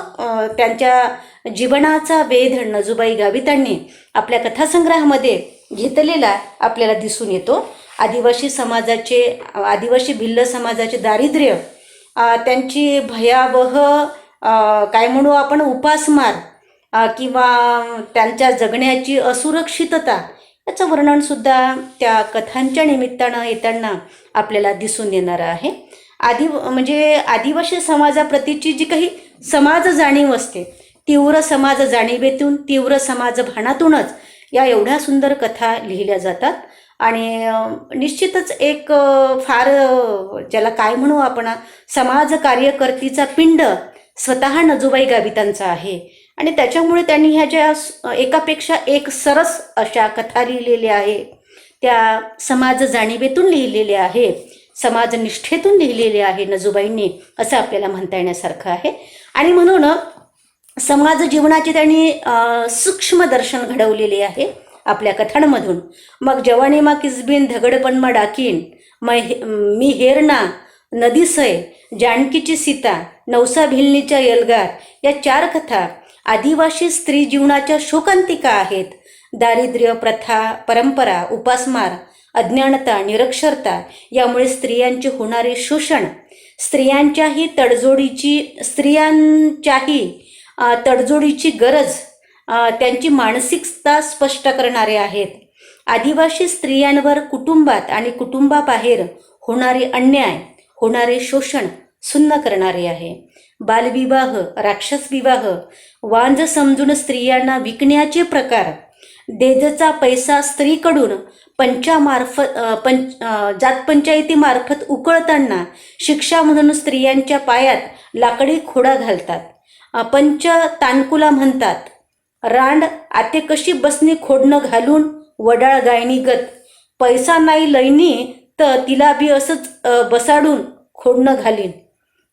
त्यांच्या जीवनाचा वेध नजूबाई गावितांनी आपल्या कथासंग्रहामध्ये घेतलेला आपल्याला दिसून येतो. आदिवासी भिल्ल समाजाचे दारिद्र्य, त्यांची भयावह काय म्हणू आपण उपासमार, किंवा त्यांच्या जगण्याची असुरक्षितता याचं वर्णनसुद्धा त्या कथांच्या निमित्तानं येताना आपल्याला दिसून येणार आहे. म्हणजे आदिवासी समाजाप्रतीची जी काही समाज जाणीव असते, तीव्र समाज जाणीवेतून, तीव्र समाज भानातूनच या एवढ्या सुंदर कथा लिहिल्या जातात. आणि निश्चितच एक फार ज्याला काय म्हणू आपण, समाज कार्यकर्तीचा पिंड स्वतः नजूबाई गावितांचा आहे. आणि त्याच्यामुळे त्यांनी ह्या ज्या एकापेक्षा एक सरस अशा कथा लिहिलेल्या आहे, त्या समाज जाणीवेतून लिहिलेल्या आहे, समाजनिष्ठेतून लिहिलेले आहे नजूबाईंनी, असं आपल्याला म्हणता येण्यासारखं आहे. आणि म्हणून समाज जीवनाचे त्यांनी सूक्ष्म दर्शन घडवलेले आहे आपल्या कथांमधून. मग जवानी मा किसबीन धगडपण मा डाकीन, मी हेरणा, नदीसय, जानकीची सीता, नवसा भिलनीच्या एल्गार या 4 कथा आदिवासी स्त्री जीवनाच्या शोकांतिका आहेत. दारिद्र्य, प्रथा, परंपरा, उपासमार, अज्ञानता, निरक्षरता यामुळे स्त्रियांचे होणारे शोषण, स्त्रियांच्याही तडजोडीची गरज, त्यांची मानसिकता स्पष्ट करणारे आहेत. आदिवासी स्त्रियांवर कुटुंबात आणि कुटुंबाबाहेर होणारे अन्याय, होणारे शोषण सुन्न करणारे आहे. बालविवाह, राक्षस विवाह, वांज समजून स्त्रियांना विकण्याचे प्रकार, देजचा पैसा स्त्रीकडून जातपंचायतीमार्फत उकळताना शिक्षा म्हणून स्त्रियांच्या पायात लाकडी खोडा घालतात. पंच तानकुला म्हणतात, रांड आते कशी बसनी खोडणं घालून वडाळ गायनीगत, पैसा नाही लयनी तर तिला बी असंच बसाडून खोडणं घालीन.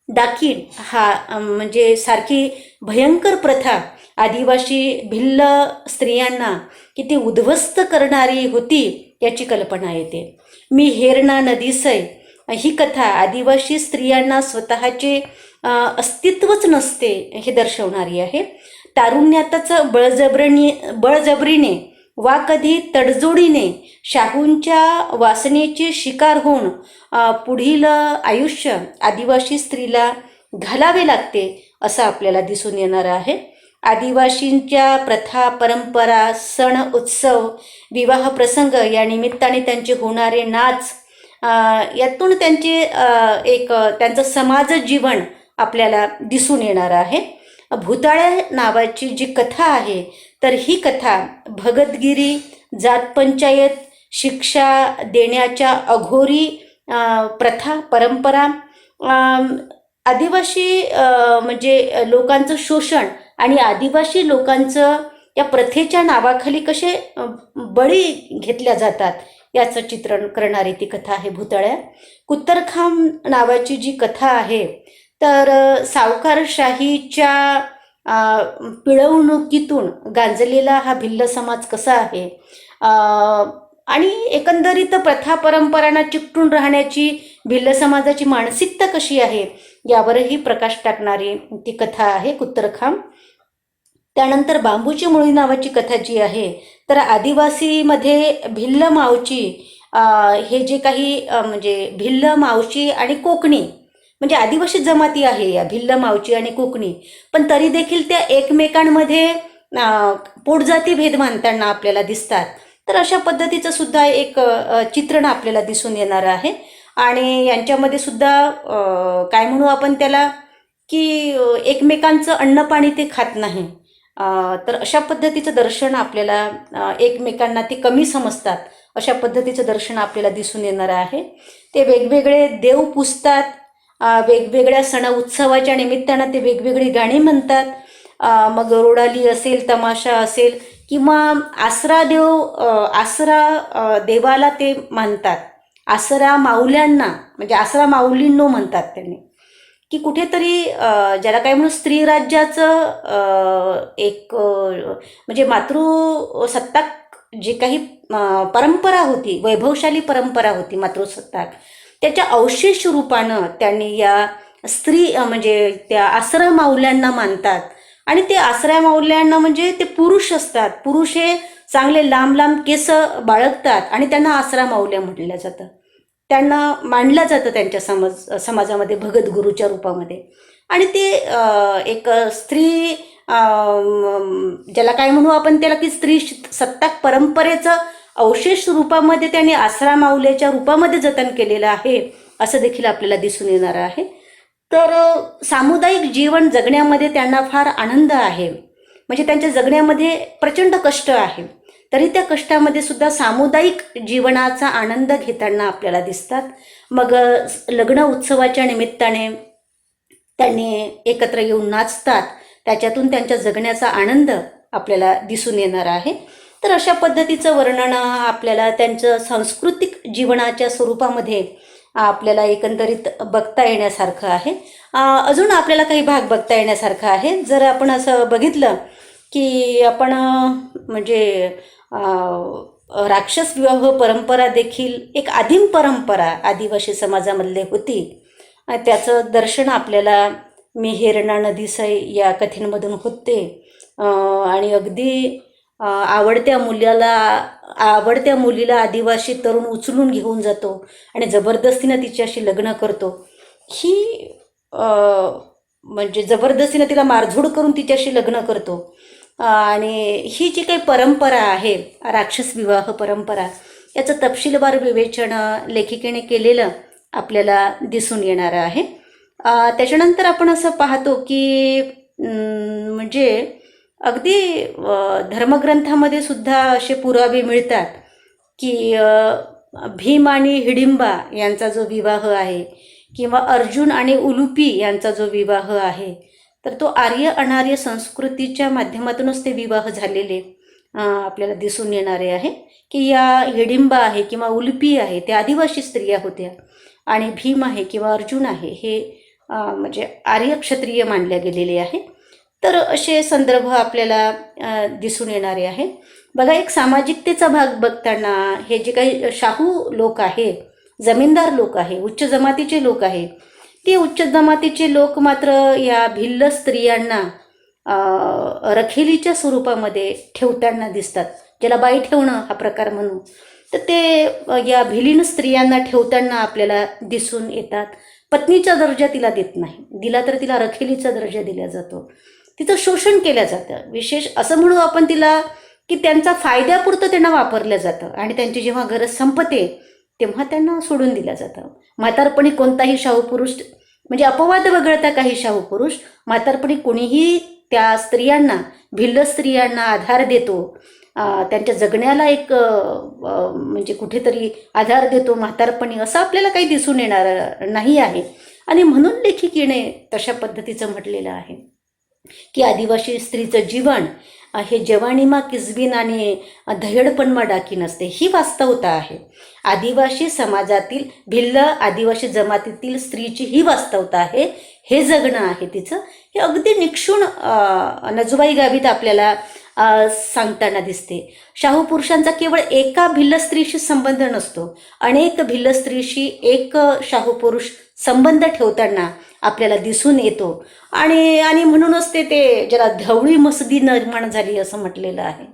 डाकीण हा म्हणजे सारखी भयंकर प्रथा आदिवासी भिल्ल स्त्रियांना किती उद्ध्वस्त करणारी होती याची कल्पना येते. मी हेरणा नदीसय ही कथा आदिवासी स्त्रियांना स्वतःचे अस्तित्वच नसते हे दर्शवणारी आहे. तारुण्यातच बळजबरीने वा कधी तडजोडीने शाहूंच्या वासनेचे शिकार होऊन पुढील आयुष्य आदिवासी स्त्रीला घालावे लागते असं आपल्याला दिसून येणार आहे. आदिवासींच्या प्रथा, परंपरा, सण, उत्सव, विवाह प्रसंग या निमित्ताने त्यांचे होणारे नाच, यातून त्यांचं समाज जीवन आपल्याला दिसून येणार आहे. भूताळ्या नावाची जी कथा आहे, तर ही कथा भगतगिरी, जातपंचायत, शिक्षा देण्याच्या अघोरी प्रथा, परंपरा, आदिवासी म्हणजे लोकांचं शोषण आणि आदिवासी लोकांचं या प्रथेच्या नावाखाली कसे बळी घेतल्या जातात याचं चित्रण करणारी ती कथा आहे भूतळ्या. कुत्तरखाम नावाची जी कथा आहे, तर सावकारशाहीच्या पिळवणुकीतून गांजलेला हा भिल्ल समाज कसा आहे आणि एकंदरीत प्रथा परंपरांना चिकटून राहण्याची भिल्ल समाजाची मानसिकता कशी आहे यावरही प्रकाश टाकणारी ती कथा आहे कुत्तरखाम. त्यानंतर बांबूची मुळी नावाची कथा जी आहे, तर आदिवासीमध्ये भिल्ल मावची हे जे काही म्हणजे भिल्ल मावशी आणि कोकणी म्हणजे आदिवासी जमाती आहे या भिल्ल मावची आणि कोकणी, पण तरी देखील त्या एकमेकांमध्ये पोटजाती भेद मानताना आपल्याला दिसतात. तर अशा पद्धतीचं सुद्धा एक चित्रण आपल्याला दिसून येणार आहे. आणि यांच्यामध्ये सुद्धा काय म्हणू आपण त्याला की एकमेकांचं अन्नपाणी ते खात नाही. तर अशा पद्धतीचं दर्शन आपल्याला एकमेकांना ते कमी समजतात अशा पद्धतीचं दर्शन आपल्याला दिसून येणार आहे. ते वेगवेगळे देव पुजतात, वेगवेगळ्या सण उत्सवाच्या निमित्तानं ते वेगवेगळी गाणी म्हणतात. मग रोडाली असेल, तमाशा असेल किंवा आसरा देवाला ते मानतात. आसरा माऊल्यांना म्हणजे आसरा माऊलींनो म्हणतात त्यांनी, की कुठेतरी ज्याला काय म्हणून स्त्री राज्याचं एक म्हणजे मातृसत्ताक जी काही परंपरा होती, वैभवशाली परंपरा होती मातृसत्ताक, त्याच्या अवशेष रूपानं त्यांनी या स्त्री म्हणजे त्या आसरा माऊल्यांना मानतात. आणि ते आसरा माऊल्यांना म्हणजे ते पुरुष असतात, पुरुष हे चांगले लांब लांब केस बाळगतात आणि त्यांना आसरा माऊल्या म्हटलं जातं. त्यांना मांडलं जातं त्यांच्या समाजामध्ये भगत गुरुच्या रूपामध्ये. आणि ते एक स्त्री ज्याला काय म्हणू आपण त्याला की स्त्री सत्ताक परंपरेचं अवशेष रूपामध्ये त्यांनी आसरा माऊल्याच्या रूपामध्ये जतन केलेलं आहे असं देखील आपल्याला दिसून येणार आहे. तर सामुदायिक जीवन जगण्यामध्ये त्यांना फार आनंद आहे. म्हणजे त्यांच्या जगण्यामध्ये प्रचंड कष्ट आहे, तरी त्या कष्टामध्ये सुद्धा सामुदायिक जीवनाचा आनंद घेताना आपल्याला दिसतात. मग लग्न उत्सवाच्या निमित्ताने त्यांनी एकत्र येऊन नाचतात, त्याच्यातून त्यांच्या जगण्याचा आनंद आपल्याला दिसून येणार आहे. तर अशा पद्धतीचं वर्णन आपल्याला त्यांचं सांस्कृतिक जीवनाच्या स्वरूपामध्ये आपल्याला एकंदरीत बघता येण्यासारखं आहे. अजून आपल्याला काही भाग बघता येण्यासारखं आहे. जर आपण असं बघितलं की आपण म्हणजे राक्षस विवाह परंपरा देखील एक आदिम परंपरा आदिवासी समाजामधले होती. त्याचं दर्शन आपल्याला मेहेरणा नदीसई या कथेमधून होते. आणि अगदी आवडत्या मुलीला आदिवासी तरुण उचलून घेऊन जातो आणि जबरदस्तीनं तिच्याशी लग्न करतो. ही म्हणजे जबरदस्तीनं तिला मारझोड करून तिच्याशी लग्न करतो. आणि ही जी काही परंपरा आहे राक्षस विवाह परंपरा, याचं तपशीलवार विवेचन लेखिकेने केलेलं आपल्याला दिसून येणार आहे. त्याच्यानंतर आपण असं पाहतो की म्हणजे अगदी धर्मग्रंथामध्ये सुद्धा असे पुरावे मिळतात की भीम आणि हिडिंबा यांचा जो विवाह आहे किंवा अर्जुन आणि उलुपी यांचा जो विवाह आहे, तर तो आर्य अनार्य संस्कृतीच्या माध्यमातूनच ते विवाह झालेले आपल्याला दिसून येणारे आहे. की या हिडिंबा आहे किंवा उलुपी आहे ते आदिवासी स्त्रिया होत्या आणि भीम आहे किंवा अर्जुन आहे हे म्हणजे आर्य क्षत्रिय मानले गेलेले आहे. तर असे संदर्भ आपल्याला दिसून येणारे आहे. बघा, एक सामाजिकतेचा भाग बघताना हे जे काही शाहू लोक आहे, जमीनदार लोक आहे, उच्च जमातीचे लोक आहे, ते उच्च जमातीचे लोक मात्र या भिल्ल स्त्रियांना रखेलीच्या स्वरूपामध्ये ठेवताना दिसतात, ज्याला बाई ठेवणं हा प्रकार म्हणू. तर ते या भिलीन स्त्रियांना ठेवताना आपल्याला दिसून येतात. पत्नीचा दर्जा तिला देत नाही, दिला तर तिला रखेलीचा दर्जा दिला जातो, तिचं शोषण केलं जातं. विशेष असं म्हणू आपण तिला की त्यांचा फायद्यापुरतं त्यांना वापरलं जातं आणि त्यांची जेव्हा गरज संपते तेव्हा त्यांना सोडून दिलं जातं. म्हातारपणी कोणताही शाहू पुरुष म्हणजे अपवाद वगळता काही शाहू पुरुष म्हातारपणी कोणीही त्या स्त्रियांना, भिल्ल स्त्रियांना आधार देतो, त्यांच्या जगण्याला एक म्हणजे कुठेतरी आधार देतो म्हातारपणी, असं आपल्याला काही दिसून येणार नाही आहे. आणि म्हणून लेखिकेने तशा पद्धतीचं म्हटलेलं आहे की आदिवासी स्त्रीचं जीवन हे जवानीमा किसबीन आणि धयडपणमा डाकी नसते, ही वास्तवता आहे. आदिवासी समाजातील भिल्ल आदिवासी जमातीतील स्त्रीची ही वास्तवता आहे, हे जगणं आहे तिचं. हे अगदी निक्षूण नजुबाई गावित आपल्याला सांगताना दिसते. शाहू पुरुषांचा केवळ एका भिल्ल स्त्रीशी संबंध नसतो, अनेक भिल्ल स्त्रीशी एक शाहू पुरुष संबंध ठेवताना आपल्याला दिसून येतो. आणि म्हणूनच ते ज्याला धवळी मसदी निर्माण झाली असं म्हटलेलं आहे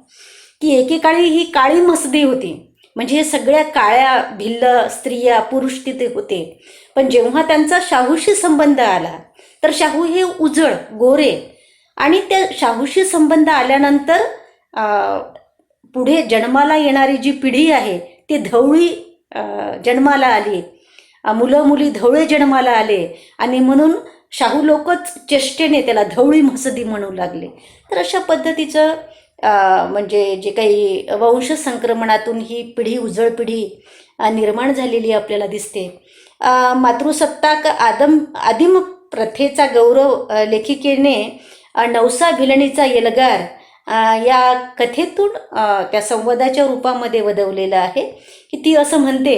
की एकेकाळी ही काळी मसदी होती, म्हणजे हे सगळ्या काळ्या भिल्ल स्त्रिया पुरुष तिथे होते. पण जेव्हा त्यांचा शाहूशी संबंध आला तर शाहू हे उजळ गोरे, आणि त्या शाहूशी संबंध आल्यानंतर पुढे जन्माला येणारी जी पिढी आहे ती धवळी जन्माला आली, मुलं मुली धवळे जन्माला आले आणि म्हणून शाहू लोकच चेष्टेने त्याला धवळी मसदी म्हणू लागले. तर अशा पद्धतीचं म्हणजे जे काही वंश संक्रमणातून ही पिढी, उजळ पिढी निर्माण झालेली आपल्याला दिसते. मातृसत्ताक आदिम प्रथेचा गौरव लेखिकेने नवसा भिलणीचा एल्गार या कथेतून त्या संवादाच्या रूपामध्ये वदवलेला आहे. की ती असं म्हणते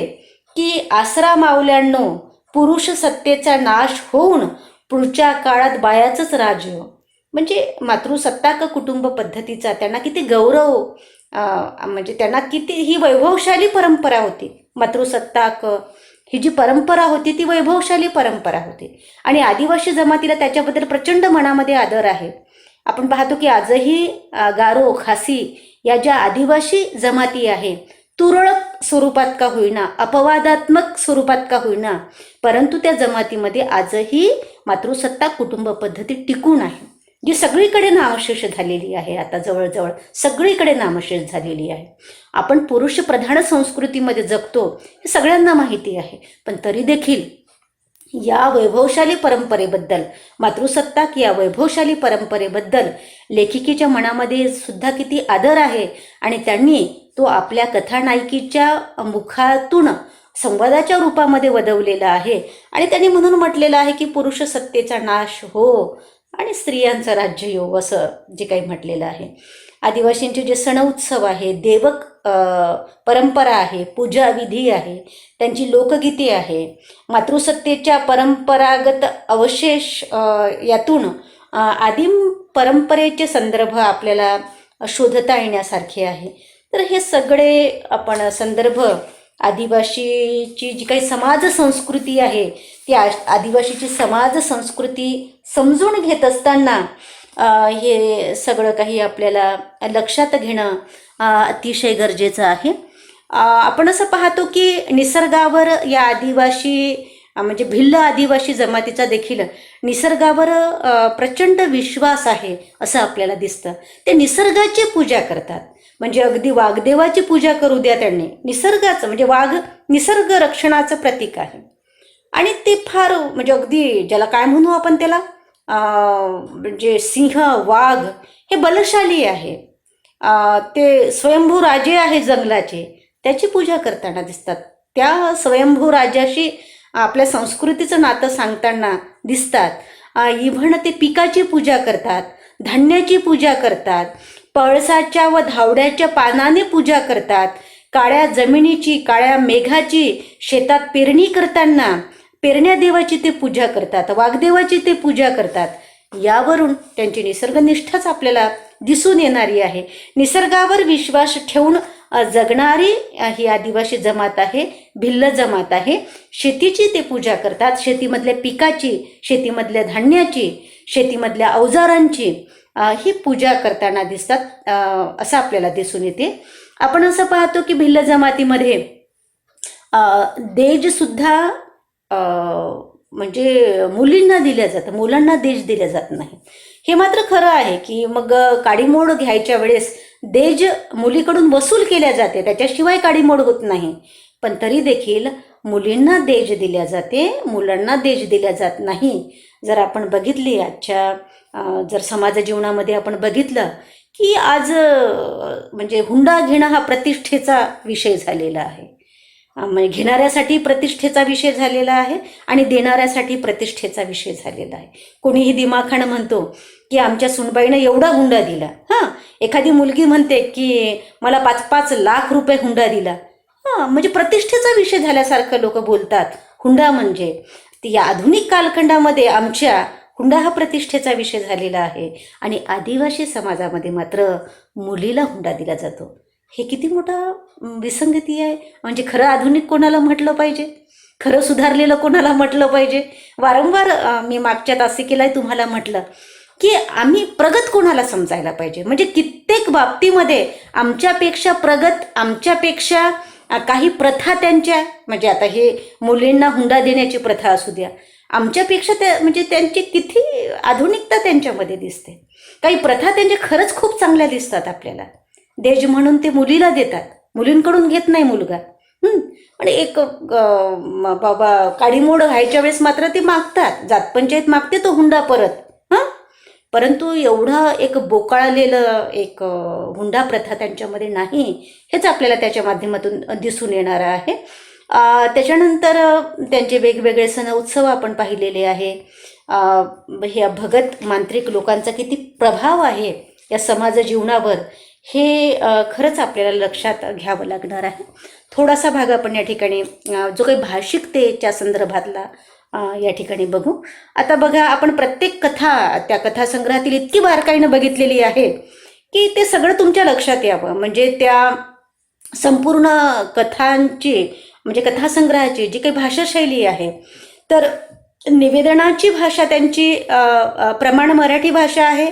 की आसरा मावल्यांनो, पुरुष सत्तेचा नाश होऊन पुढच्या काळात बायाचंच राज्य. म्हणजे मातृसत्ताक कुटुंब पद्धतीचा त्यांना किती गौरव, म्हणजे त्यांना किती ही वैभवशाली परंपरा होती. मातृसत्ताक ही जी परंपरा होती ती वैभवशाली परंपरा होती आणि आदिवासी जमातीला त्याच्याबद्दल प्रचंड मनामध्ये आदर आहे. आपण पाहतो की आजही गारो, खासी या ज्या आदिवासी जमाती आहेत, तुरळक स्वरूपात का होईना, अपवादात्मक स्वरूपात का होईना, परंतु त्या जमातीमध्ये आजही मातृसत्ताक कुटुंब पद्धती टिकून आहे. जी सगळीकडे नामशेष झालेली आहे. आता जवळजवळ सगळीकडे नामशेष झालेली आहे. आपण पुरुष प्रधान संस्कृतीमध्ये जगतो हे सगळ्यांना माहिती आहे. पण तरी देखील या वैभवशाली परंपरेबद्दल, मातृसत्ताक या वैभवशाली परंपरेबद्दल लेखिकेच्या मनामध्ये सुद्धा किती आदर आहे आणि त्यांनी तो आपल्या कथानायकीच्या मुखातून संवादाच्या रूपामध्ये वदवलेला आहे. आणि त्यांनी म्हणून म्हटलेलं आहे की पुरुष सत्तेचा नाश हो आणि स्त्रियांचं राज्य येऊ, असं जे काही म्हटलेलं आहे. आदिवासींचे जे सण उत्सव आहे, देवक परंपरा आहे, पूजा विधी आहे, त्यांची लोकगीते आहे, मातृसत्तेच्या परंपरागत अवशेष यातून आदिम परंपरेचे संदर्भ आपल्याला शोधता येण्यासारखे आहे. तर हे सगळे आपण संदर्भ आदिवासीची जी काही समाज संस्कृती आहे त्या आदिवासीची समाज संस्कृती समजून घेत असताना हे सगळं काही आपल्याला लक्षात घेणं अतिशय गरजेचं आहे. आपण असं पाहतो की निसर्गावर या आदिवासी म्हणजे भिल्ल आदिवासी जमातीचा देखील निसर्गावर प्रचंड विश्वास आहे असं आपल्याला दिसतं. ते निसर्गाची पूजा करतात. म्हणजे अगदी वाघदेवाची पूजा करू द्या त्यांनी, निसर्गाचं म्हणजे वाघ निसर्ग रक्षणाचं प्रतीक आहे. आणि ते फार म्हणजे अगदी ज्याला काय म्हणू आपण त्याला म्हणजे सिंह वाघ हे बलशाली आहे. ते स्वयंभू राजे आहे जंगलाचे, त्याची पूजा करताना दिसतात. त्या स्वयंभू राजाशी आपल्या संस्कृतीचं नातं सांगताना दिसतात. इव्हन ते पिकाची पूजा करतात, धान्याची पूजा करतात, पळसाच्या व धावड्याच्या पानाने पूजा करतात, काळ्या जमिनीची काळ्या मेघाची शेतात पेरणी करताना पेरण्या देवाची ते पूजा करतात, वाघदेवाची ते पूजा करतात. यावरून त्यांची निसर्गनिष्ठाच आपल्याला दिसून येणारी आहे. निसर्गावर विश्वास ठेवून जगणारी ही आदिवासी जमात आहे, भिल्ल जमात आहे. शेतीची ते पूजा करतात, शेतीमधल्या पिकाची, शेतीमधल्या धान्याची, शेतीमधल्या अवजारांची ही पूजा करताना दिसतात असं आपल्याला दिसून येते. आपण असं पाहतो की भिल्ल जमातीमध्ये देजसुद्धा म्हणजे मुलींना दिल्या जातं, मुलांना देज दिल्या जात नाही. हे मात्र खरं आहे की मग काडीमोड घ्यायच्या वेळेस देज मुलीकडून वसूल केल्या जाते, त्याच्याशिवाय काडीमोड होत नाही. पण तरी देखील मुलींना देज दिल्या जाते, मुलांना देज दिल्या जात नाही. जर आपण बघितली आजच्या जर समाज जीवनामध्ये आपण बघितलं की आज म्हणजे हुंडा घेणं हा प्रतिष्ठेचा विषय झालेला आहे. म्हणजे घेणाऱ्यासाठी प्रतिष्ठेचा विषय झालेला आहे आणि देणाऱ्यासाठी प्रतिष्ठेचा विषय झालेला आहे. कोणीही दिमाखानं म्हणतो की आमच्या सुनबाईनं एवढा हुंडा दिला. एखादी मुलगी म्हणते की मला 5-5 लाख रुपये हुंडा दिला. म्हणजे प्रतिष्ठेचा विषय झाल्यासारखं लोक बोलतात. हुंडा म्हणजे ती या आधुनिक कालखंडामध्ये आमच्या हुंडा हा प्रतिष्ठेचा विषय झालेला आहे आणि आदिवासी समाजामध्ये मात्र मुलीला हुंडा दिला जातो. हे किती मोठा विसंगती आहे. म्हणजे खरं आधुनिक कोणाला म्हटलं पाहिजे, खरं सुधारलेलं कोणाला म्हटलं पाहिजे. वारंवार मी मागच्या तासिकेला तुम्हाला म्हटलं की आम्ही प्रगत कोणाला समजायला पाहिजे. म्हणजे कित्येक बाबतीमध्ये आमच्यापेक्षा प्रगत, आमच्यापेक्षा काही प्रथा त्यांच्या म्हणजे आता हे मुलींना हुंडा देण्याची प्रथा असू द्या, आमच्यापेक्षा त्या म्हणजे त्यांची किती आधुनिकता त्यांच्यामध्ये दिसते. काही प्रथा त्यांच्या खरंच खूप चांगल्या दिसतात आपल्याला. देज म्हणून ते मुलीला देतात, मुलींकडून घेत नाही मुलगा. पण एक बाबा काडीमोड व्हायच्या वेळेस मात्र ते मागतात, जातपंचायत मागते तो हुंडा परत. परंतु एवढा एक बोकाळलेलं एक हुंडा प्रथा त्यांच्यामध्ये नाही, हेच आपल्याला त्याच्या माध्यमातून दिसून येणार आहे. त्याच्यानंतर त्यांचे वेगवेगळे सण उत्सव आपण पाहिलेले आहे. ह्या भगत मांत्रिक लोकांचा किती प्रभाव आहे या समाज जीवनावर हे खरंच आपल्याला लक्षात घ्यावं लागणार आहे. थोडासा भाग आपण या ठिकाणी जो काही भाषिकतेच्या संदर्भातला या ठिकाणी बघू. आता बघा, आपण प्रत्येक कथा त्या कथासंग्रहातील इतकी बारकाईनं बघितलेली आहे की ते सगळं तुमच्या लक्षात यावं. म्हणजे त्या संपूर्ण कथांची म्हणजे कथासंग्रहाची जी काही भाषाशैली आहे, तर निवेदनाची भाषा त्यांची प्रमाण मराठी भाषा आहे.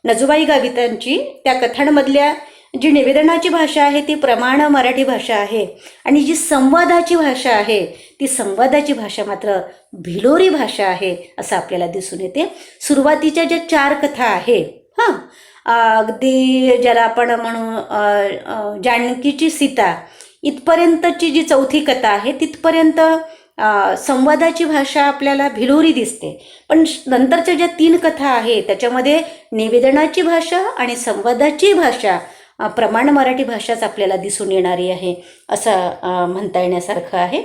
नजुबाई गावितांची त्या कथांमधल्या जी निवेदनाची भाषा आहे ती प्रमाण मराठी भाषा आहे आणि जी संवादाची भाषा आहे ती संवादाची भाषा मात्र भिलोरी भाषा आहे असं आपल्याला दिसून येते. सुरुवातीच्या ज्या 4 कथा आहेत अगदी ज्याला आपण म्हणू जानकीची सीता इथपर्यंतची जी 4थी कथा आहे तिथपर्यंत संवादाची भाषा आपल्याला भिलोरी दिसते. पण नंतरच्या ज्या 3 कथा आहेत त्याच्यामध्ये निवेदनाची भाषा आणि संवादाची भाषा प्रमाण मराठी भाषाच आपल्याला दिसून येणारी आहे असं म्हणता येण्यासारखं आहे.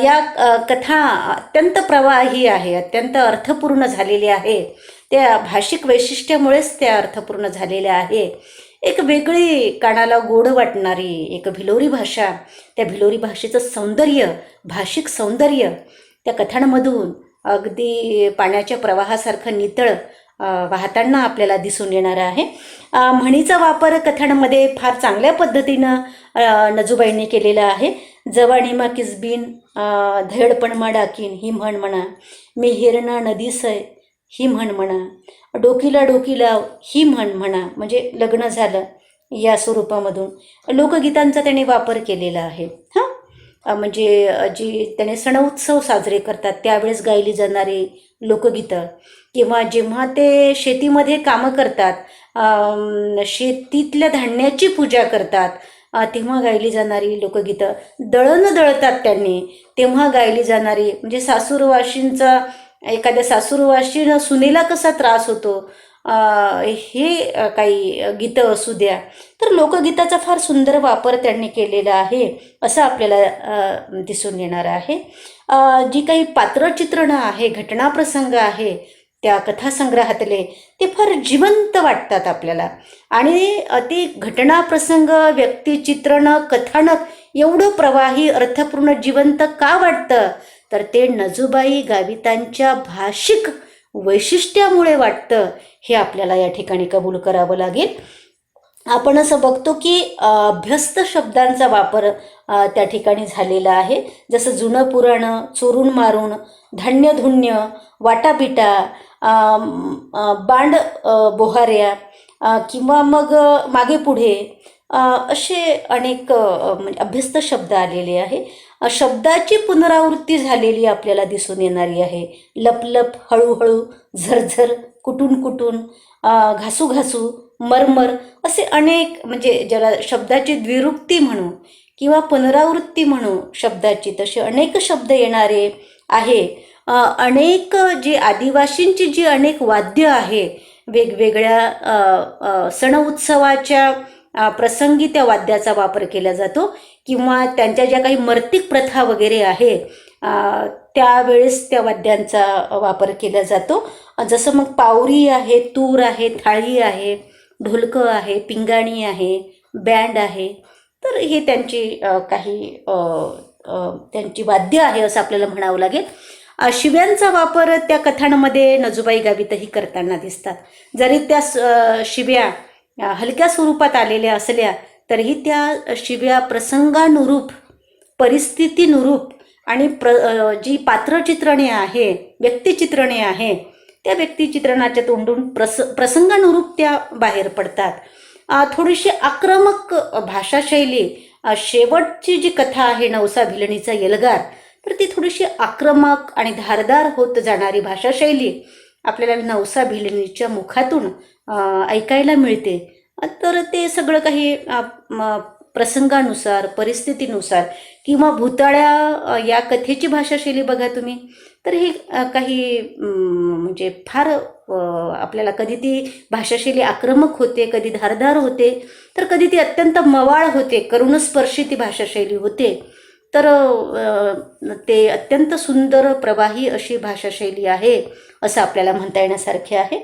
या कथा अत्यंत प्रवाही आहे, अत्यंत अर्थपूर्ण झालेल्या आहे. त्या भाषिक वैशिष्ट्यामुळेच त्या अर्थपूर्ण झालेल्या आहे. एक वेगळी कानाला गोड वाटणारी एक भिलोरी भाषा, त्या भिलोरी भाषेचं सौंदर्य, भाषिक सौंदर्य त्या कथांमधून अगदी पाण्याच्या प्रवाहासारखं नितळ वाहताना आपल्याला दिसून येणार आहे. म्हणीचा वापर कथांमध्ये फार चांगल्या पद्धतीनं नजूबाईंनी केलेला आहे. जवानीमा किसबीन धैडपण मा डाकीन ही म्हण म्हणा, मी हिरणा नदीसय ही म्हण म्हणा, डोकीला डोकीला ही म्हण म्हणा, म्हणजे लग्न झालं या स्वरूपामधून लोकगीतांचा त्याने वापर केलेला आहे. म्हणजे जी त्याने सण उत्सव साजरे करतात त्यावेळेस गायली जाणारी लोकगीतं किंवा जेव्हा ते शेतीमध्ये कामं करतात, शेतीतल्या धान्याची पूजा करतात तेव्हा गायली जाणारी लोकगीतं, दळण दळतात त्यांनी तेव्हा गायली जाणारी, म्हणजे सासूरवाशींचा एखाद्या सासूरवाशीनं सुनेला कसा त्रास होतो हे काही गीतं असू द्या, तर लोकगीताचा फार सुंदर वापर त्यांनी केलेला आहे असं आपल्याला दिसून येणार आहे. जी काही पात्रचित्रणं आहे, घटनाप्रसंग आहे त्या कथासंग्रहातले ते फार जिवंत वाटतात आपल्याला. आणि ते घटनाप्रसंग, व्यक्तिचित्रणं, कथानक एवढं प्रवाही, अर्थपूर्ण, जिवंत का वाटतं तर ते नजूबाई गावितांच्या भाषिक वैशिष्ट्यामुळे वाटतं हे आपल्याला या ठिकाणी कबूल करावं लागेल. आपण असं बघतो की अभ्यस्त शब्दांचा वापर त्या ठिकाणी झालेला आहे. जसं जुनं पुराणं, चोरून मारून, धान्यधुन्य, वाटापिटा, बांड बोहाऱ्या किंवा मग मागे पुढे असे अनेक म्हणजे अभ्यस्त शब्द आलेले आहे. शब्दाची पुनरावृत्ती झालेली आपल्याला दिसून येणारी आहे. लपलप, हळूहळू, झरझर, कुटून कुटून, घासू घासू, मरमर असे अनेक, म्हणजे ज्याला शब्दाची द्विरुक्ती म्हणू किंवा पुनरावृत्ती म्हणू शब्दाची, तसे अनेक शब्द येणारे आहे. अनेक जी आदिवासींची जी अनेक वाद्य आहे, वेगवेगळ्या सण उत्सवाच्या प्रसंगी त्या वाद्याचा वापर केला जातो किंवा त्यांच्या ज्या काही मर्तिक प्रथा वगैरे आहे त्यावेळेस त्या वाद्यांचा वापर केला जातो. जसं मग पावरी आहे, तूर आहे, थाळी आहे, ढोलकं आहे, पिंगाणी आहे, बँड आहे. तर हे त्यांची काही त्यांची वाद्य आहे असं आपल्याला म्हणावं लागेल. शिव्यांचा वापर त्या कथांमध्ये नजूबाई गावितही करताना दिसतात. जरी त्या शिव्या हलक्या स्वरूपात आलेल्या असल्या तरीही त्या शिव्या प्रसंगानुरूप, परिस्थितीनुरूप आणि जी पात्रचित्रणे आहे, व्यक्तिचित्रणे आहे त्या व्यक्तिचित्रणाच्या तोंडून प्रसंगानुरूप त्या बाहेर पडतात. थोडीशी आक्रमक भाषाशैली, शेवटची जी कथा आहे नवसा भिलणीचा एल्गार, तर ती थोडीशी आक्रमक आणि धारदार होत जाणारी भाषाशैली आपल्याला नवसा भिलणीच्या मुखातून ऐकायला मिळते. तर ते सगळं काही प्रसंगानुसार, परिस्थितीनुसार किंवा भूताळ्या या कथेची भाषाशैली बघा तुम्ही, तर ही काही म्हणजे फार आपल्याला कधी ती भाषाशैली आक्रमक होते, कधी धारदार होते, तर कधी ती अत्यंत मवाळ होते, करुणस्पर्शी ती भाषाशैली होते. तर ते अत्यंत सुंदर प्रवाही अशी भाषाशैली आहे असं आपल्याला म्हणता येण्यासारखे आहे.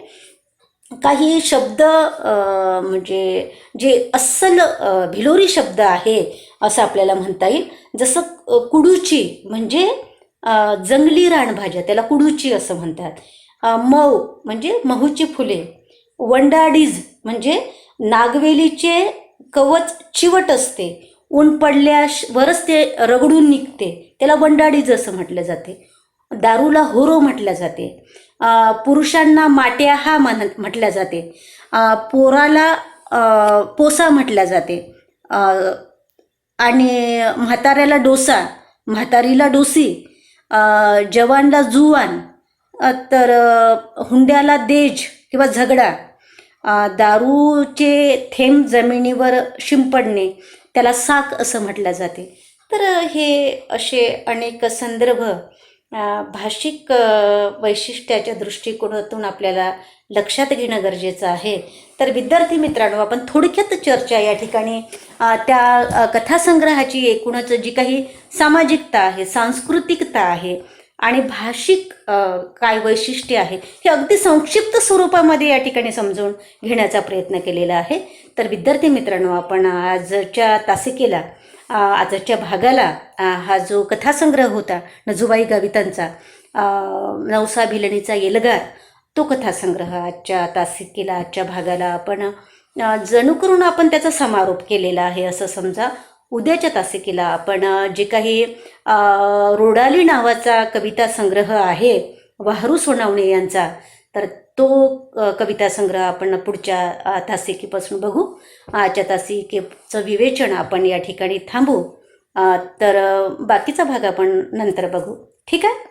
काही शब्द म्हणजे जे अस्सल भिलोरी शब्द आहे असं आपल्याला म्हणता येईल. जसं कुडूची म्हणजे जंगली रानभाज्या, त्याला कुडूची असं म्हणतात. मऊ म्हणजे महूची फुले. वंडाडीज म्हणजे नागवेलीचे कवच चिवट असते, ऊन पडल्यावरच ते रगडून निघते, त्याला वंडाडीज असं म्हटलं जाते. दारूला होरो म्हटलं जाते. पुरुषांना माट्या हा म्हटल्या जाते. पोराला पोसा म्हटल्या जाते. आणि म्हाताऱ्याला डोसा, म्हातारीला डोसी, जवानला जुवान, तर हुंड्याला देज किंवा झगडा, दारूचे थेंब जमिनीवर शिंपडणे त्याला साक असं म्हटलं जाते. तर हे असे अनेक संदर्भ भाषिक वैशिष्ट्याच्या दृष्टिकोनातून आपल्याला लक्षात घेणं गरजेचं आहे. तर विद्यार्थी मित्रांनो, आपण थोडक्यात चर्चा या ठिकाणी त्या कथासंग्रहाची एकूणच जी काही सामाजिकता आहे, सांस्कृतिकता आहे आणि भाषिक काय वैशिष्ट्य आहे हे अगदी संक्षिप्त स्वरूपामध्ये या ठिकाणी समजून घेण्याचा प्रयत्न केलेला आहे. तर विद्यार्थी मित्रांनो, आपण आजच्या तासिकेला, आजच्या भागाला हा जो कथासंग्रह होता नजूबाई गावितांचा, नवसा भिलणीचा एल्गार, तो कथासंग्रह आजच्या तासिकेला, आजच्या भागाला आपण जणू करून आपण त्याचा समारोप केलेला आहे असं समजा. उद्याच्या तासिकेला आपण जे काही रोडाली नावाचा कविता संग्रह आहे वाहरू सोनावणे यांचा, तर तो कविता संग्रह आपण पुढच्या तासिकेपासून बघू. आजच्या तासिकेचं विवेचन आपण या ठिकाणी थांबू. तर बाकीचा भाग आपण नंतर बघू. ठीक आहे.